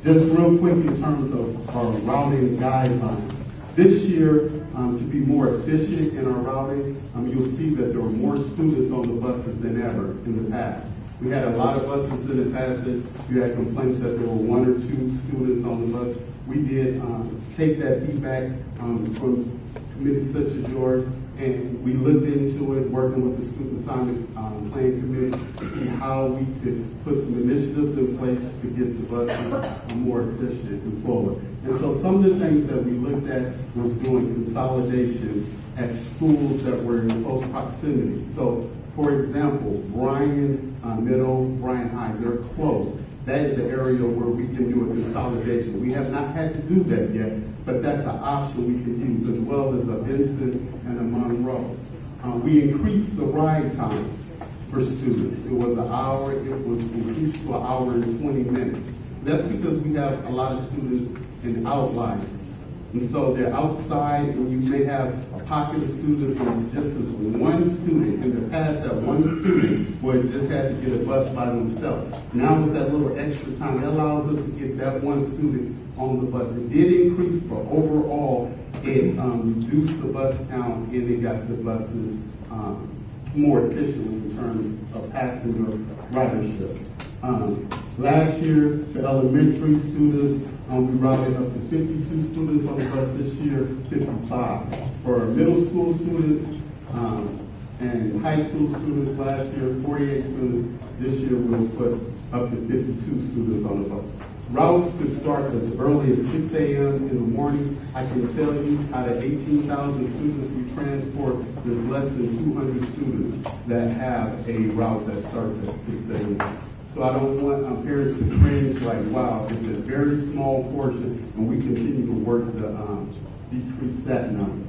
Just real quick in terms of our routing guidelines. This year, to be more efficient in our routing, you'll see that there are more students on the buses than ever in the past. We had a lot of buses in the past that you had complaints that there were 1 or 2 students on the bus. We did take that feedback from committees such as yours, and we looked into it, working with the student assignment plan committee to see how we could put some initiatives in place to get the buses more efficient and forward. And so some of the things that we looked at was doing consolidation at schools that were in close proximity. So, for example, Bryan Middle, Bryan High, they're close. That is an area where we can do a consolidation. We have not had to do that yet, but that's an option we can use, as well as a Vincent and a Monroe. We increased the ride time for students. It was an hour, it was increased to an hour and 20 minutes. That's because we have a lot of students in outlying. And so they're outside, and you may have a pocket of students, and just as one student, in the past, that one student would just have to get a bus by themselves. Now with that little extra time, it allows us to get that one student on the bus. It did increase, but overall, it reduced the bus count, and it got the buses more efficiently in terms of passenger ridership. Last year, the elementary students, we routed up to 52 students on the bus this year, 55. For middle school students and high school students last year, 48 students. This year, we'll put up to 52 students on the bus. Routes could start as early as 6 a.m. in the morning. I can tell you, out of 18,000 students we transport, there's less than 200 students that have a route that starts at 6 a.m. So I don't want parents to cringe like, wow, it's a very small portion, and we continue to work to decrease that number.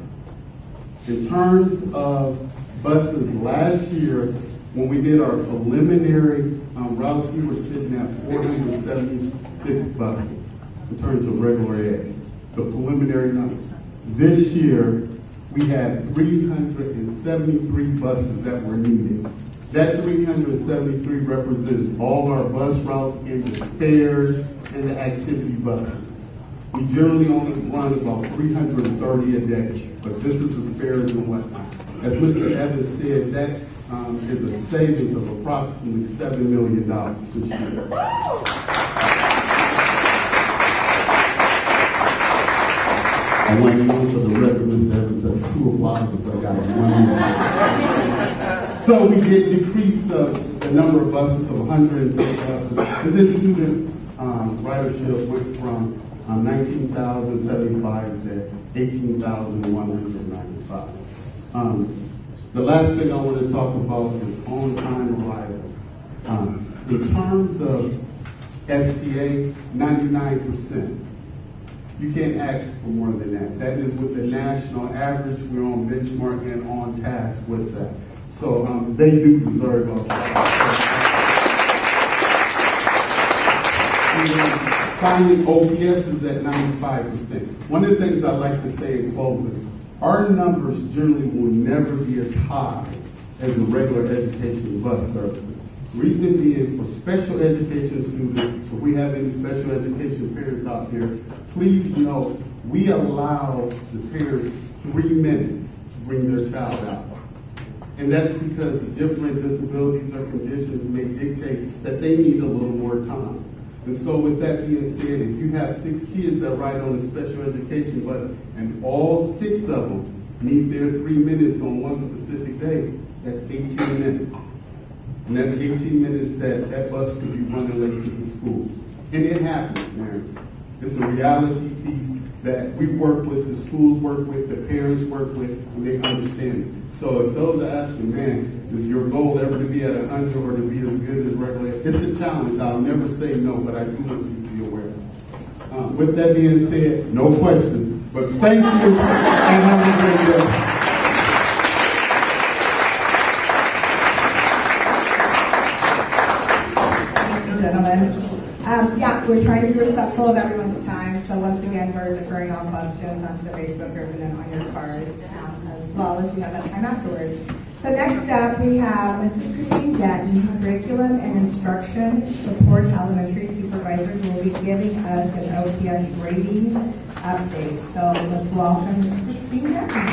In terms of buses, last year, when we did our preliminary routes, we were sitting at 476 buses in terms of regular ed, the preliminary numbers. This year, we had 373 buses that were needed. That 373 represents all our bus routes and the spares and the activity buses. We generally only run about 330 a day, but this is the spares and whatnot. As Mr. Evans said, that is a savings of approximately $7 million this year. I want to know for the record, Mr. Evans, that's 2 applauses. I got one. So we did decrease the number of buses of 130 buses. And then student ridership went from 19,075 to 18,195. The last thing I want to talk about is on-time arrival. In terms of STA, 99%. You can't ask for more than that. That is with the national average. We're on benchmark and on task with that. So they do deserve a finding OPS is at 95%. One of the things I like to say in closing, our numbers generally will never be as high as the regular education bus services. Reason being, for special education students, if we have any special education parents out here, please know we allow the parents 3 minutes to bring their child out. And that's because different disabilities or conditions may dictate that they need a little more time. And so with that being said, if you have 6 kids that ride on a special education bus and all 6 of them need their 3 minutes on one specific day, that's 18 minutes. And that's 18 minutes that bus could be running late to the school. And it happens, parents. It's a reality piece that we work with, the schools work with, the parents work with, and they understand it. So if those are asking, man, is your goal ever to be at 100 or to be as good as regular? It's a challenge. I'll never say no, but I do want you to be aware. With that being said, no questions. But thank you, and have a great day. Gentlemen. Yeah, we're trying to be respectful of everyone's time, so once again, we're deferring all questions onto the Facebook group and then on your cards, as well as you have that time afterwards. So next up, we have Mrs. Christine Denton, Curriculum and Instruction Support Elementary Supervisor, who will be giving us an OPS grading update. So let's welcome Mrs. Christine Denton.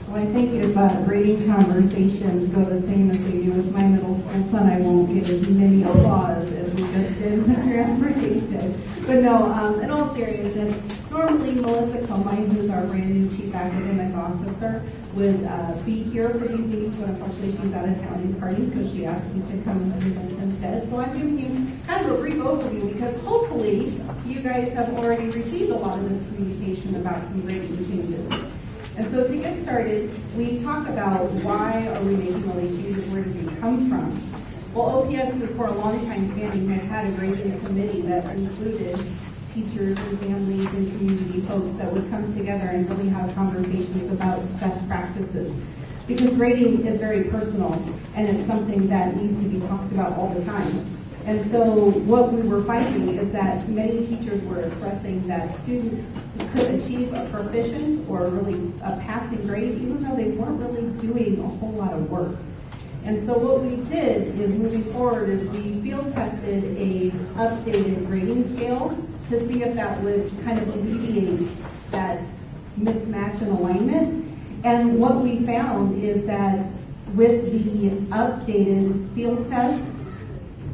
Well, I think if grading conversations go the same as they do with my middle school son, I won't get as many applause as we just did with transportation. But no, in all seriousness, normally Melissa Combine, who's our brand new Chief Academic Officer, would be here for these meetings, but unfortunately she's out of town in parties, so she asked me to come and present instead. So I'm giving you kind of a brief overview because hopefully you guys have already received a lot of this communication about some grading changes. And so to get started, we talk about why are we making all these changes, where did they come from? Well, OPS for a long time standing has had a grading committee that included teachers and families and community folks that would come together and really have conversations about best practices. Because grading is very personal and it's something that needs to be talked about all the time. And so what we were finding is that many teachers were expressing that students could achieve a proficient or really a passing grade even though they weren't really doing a whole lot of work. And so what we did is moving forward is we field tested a updated grading scale to see if that would kind of alleviate that mismatch in alignment. And what we found is that with the updated field test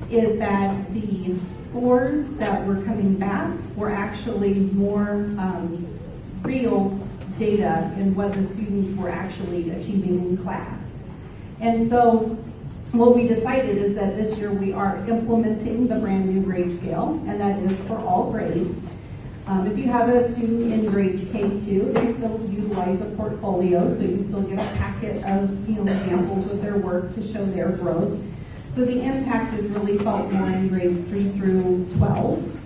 is that the scores that were coming back were actually more real data in what the students were actually achieving in class. And so what we decided is that this year we are implementing the brand new grade scale, and that is for all grades. If you have a student in grades K2, they still utilize a portfolio, so you still get a packet of examples of their work to show their growth. So the impact is really felt more in grades 3 through 12.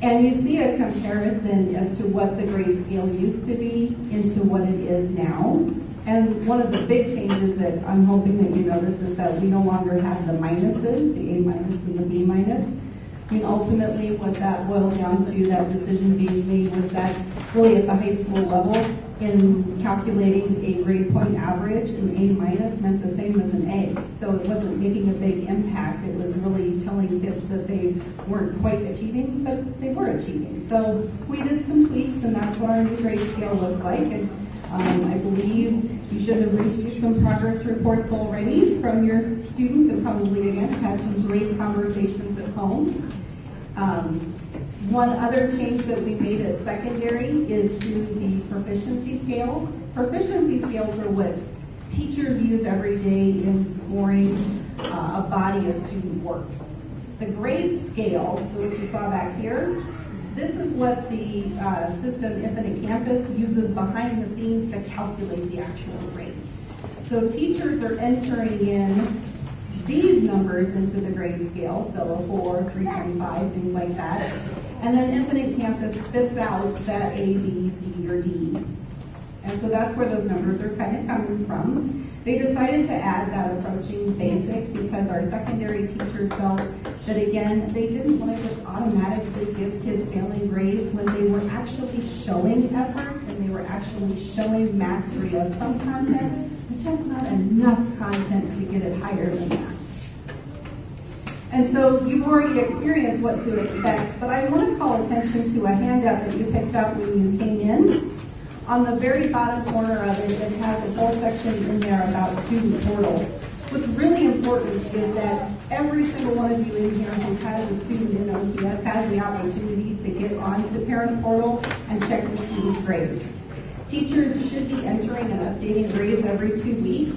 And you see a comparison as to what the grade scale used to be into what it is now. And one of the big changes that I'm hoping that you notice is that we no longer have the minuses, the A minus and the B minus. I mean, ultimately what that boiled down to, that decision being made, was that really at the high school level, in calculating a grade point average, an A minus meant the same as an A. So it wasn't making a big impact. It was really telling kids that they weren't quite achieving, but they were achieving. So we did some tweaks, and that's what our new grade scale looks like. And I believe you should have received some progress reports already from your students, and probably, again, had some great conversations at home. One other change that we made at secondary is to the proficiency scales. Proficiency scales are what teachers use every day in scoring a body of student work. The grade scale, so what you saw back here, this is what the system Infinite Campus uses behind the scenes to calculate the actual grade. So teachers are entering in these numbers into the grade scale, so a 4, 3.5, things like that. And then Infinite Campus spits out that A, B, C, or D. And so that's where those numbers are kind of coming from. They decided to add that approaching basic because our secondary teachers felt that, again, they didn't want to just automatically give kids failing grades when they were actually showing effort and they were actually showing mastery of some content, but just not enough content to get it higher than that. And so you've already experienced what to expect, but I want to call attention to a handout that you picked up when you came in. On the very bottom corner of it, it has a whole section in there about student portal. What's really important is that every single one of you in here who has a student in OPS has the opportunity to get onto Parent Portal and check the student's grades. Teachers should be entering and updating grades every 2 weeks.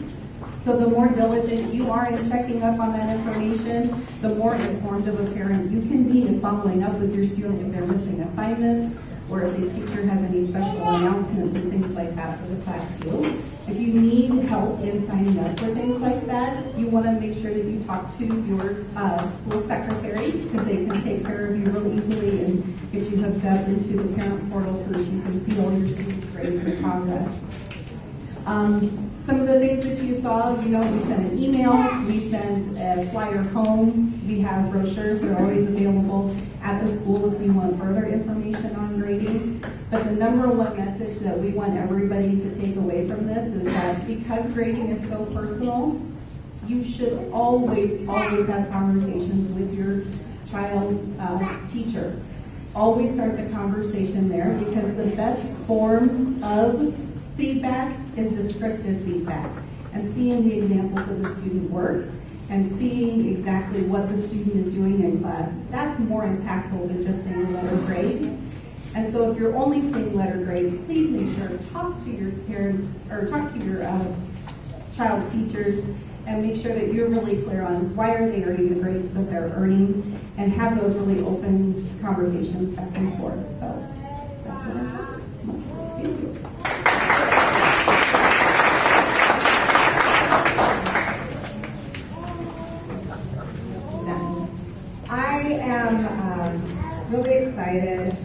So the more diligent you are in checking up on that information, the more informed of a parent you can be in following up with your student if they're missing assignments, or if the teacher has any special announcements and things like that for the class too. If you need help in signing up for things like that, you want to make sure that you talk to your school secretary, because they can take care of you real easily and get you hooked up into the parent portal so that you can see all your students' grades and progress. Some of the things that you saw, we sent an email, we sent a flyer home, we have brochures that are always available at the school if you want further information on grading. But the number one message that we want everybody to take away from this is that because grading is so personal, you should always have conversations with your child's teacher. Always start the conversation there, because the best form of feedback is descriptive feedback, and seeing the examples of the student work and seeing exactly what the student is doing in class. That's more impactful than just saying a letter grade. And so if you're only seeing letter grades, please make sure to talk to your parents or talk to your child's teachers and make sure that you're really clear on why are they earning the grades that they're earning and have those really open conversations back and forth. So that's what I thought. Thank you. I am really excited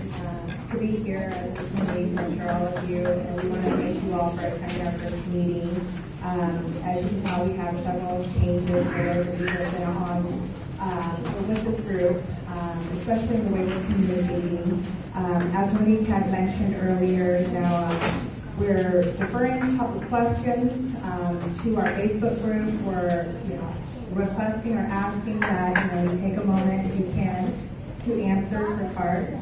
to be here as a committee for all of you, and we want to thank you all for attending our first meeting. As you can tell, we have several changes for those of you who have been on with this group, especially in the way we're communicating. As Monique had mentioned earlier, we're deferring public questions to our Facebook group. We're requesting or asking that you take a moment if you can to answer for card.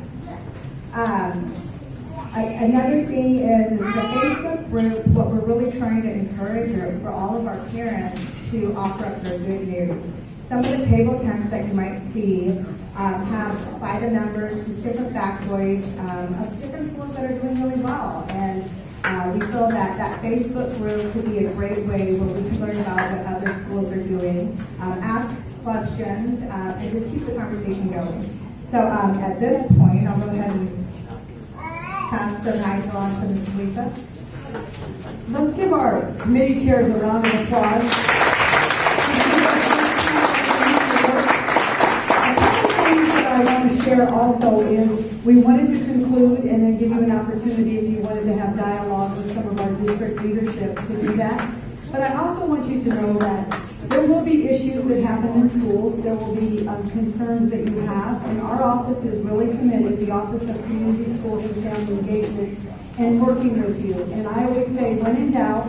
Another thing is the Facebook group, what we're really trying to encourage are for all of our parents to offer up their good news. Some of the table tents that you might see have by the numbers, just different factoids of different schools that are doing really well. And we feel that that Facebook group could be a great way where we can learn about what other schools are doing, ask questions, and just keep the conversation going. So at this point, I'll go ahead and pass the mic on to Ms. Lisa. Let's give our committee chairs a round of applause. A couple things that I want to share also is we wanted to conclude and then give you an opportunity if you wanted to have dialogue with some of our district leadership to do that. But I also want you to know that there will be issues that happen in schools. There will be concerns that you have. And our office is really committed, the Office of Community Schools and Family Engagement, and working with you. And I always say, when in doubt,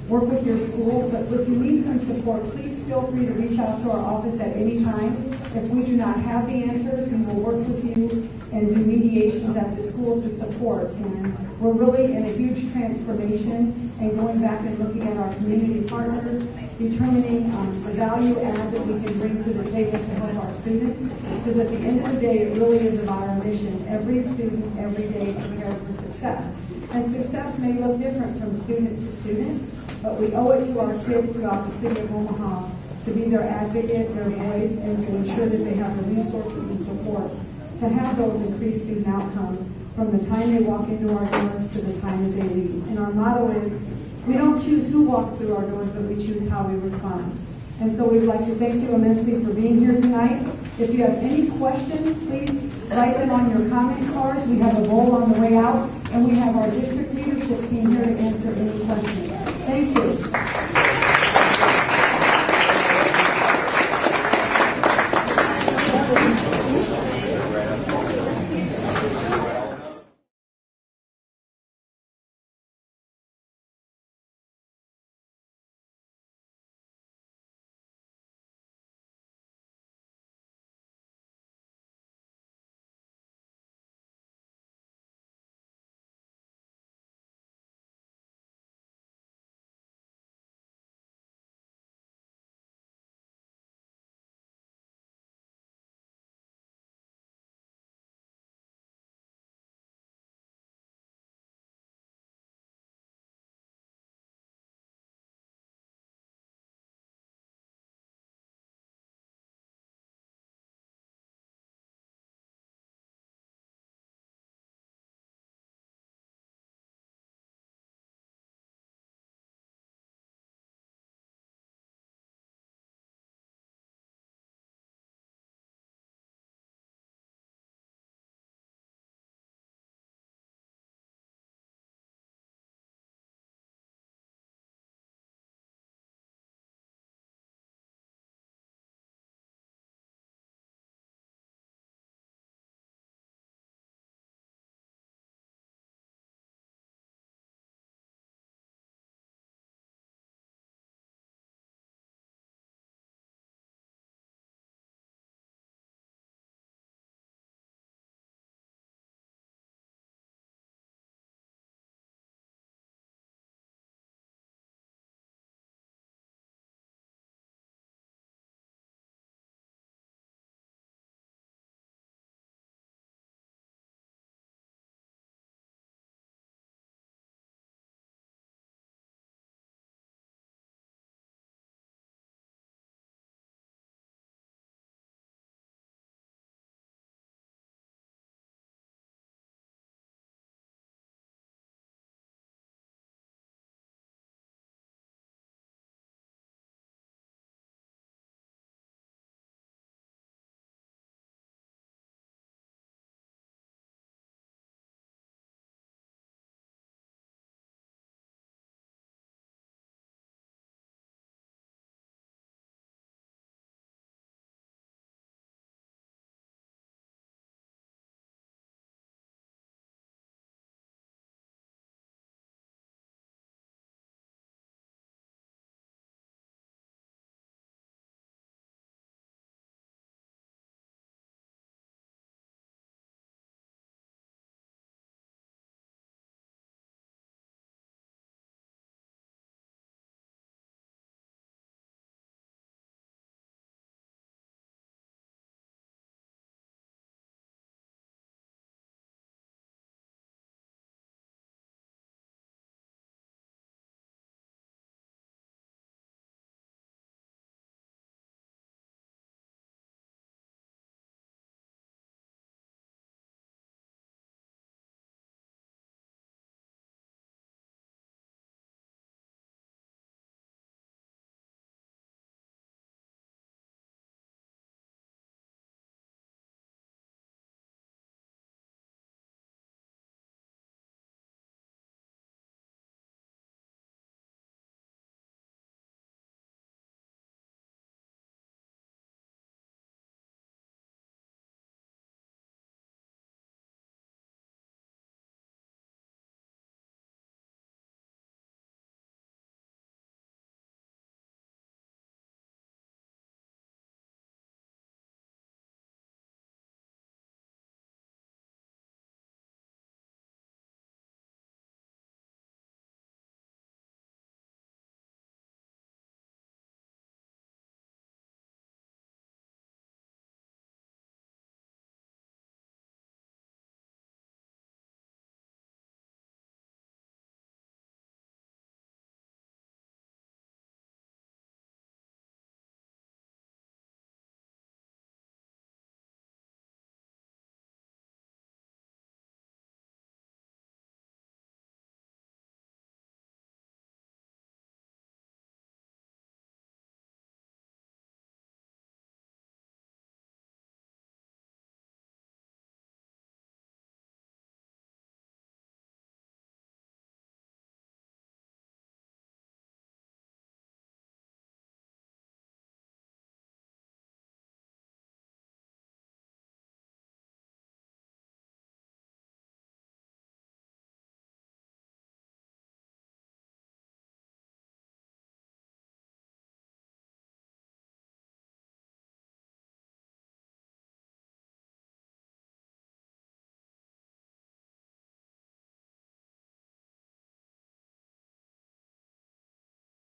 work with your school. But if you need some support, please feel free to reach out to our office at any time. If we do not have the answers, we will work with you and do mediations at the school to support. And we're really in a huge transformation and going back and looking at our community partners, determining the value add that we can bring to the table to help our students. Because at the end of the day, it really is about our mission. Every student, every day, prepared for success. And success may look different from student to student, but we owe it to our kids throughout the city of Omaha to be their advocate, their voice, and to ensure that they have the resources and supports to have those increased student outcomes from the time they walk into our doors to the time that they leave. And our motto is, we don't choose who walks through our doors, but we choose how we respond. And so we'd like to thank you immensely for being here tonight. If you have any questions, please write them on your comment cards. We have a bowl on the way out, and we have our district leadership team here to answer any questions. Thank you.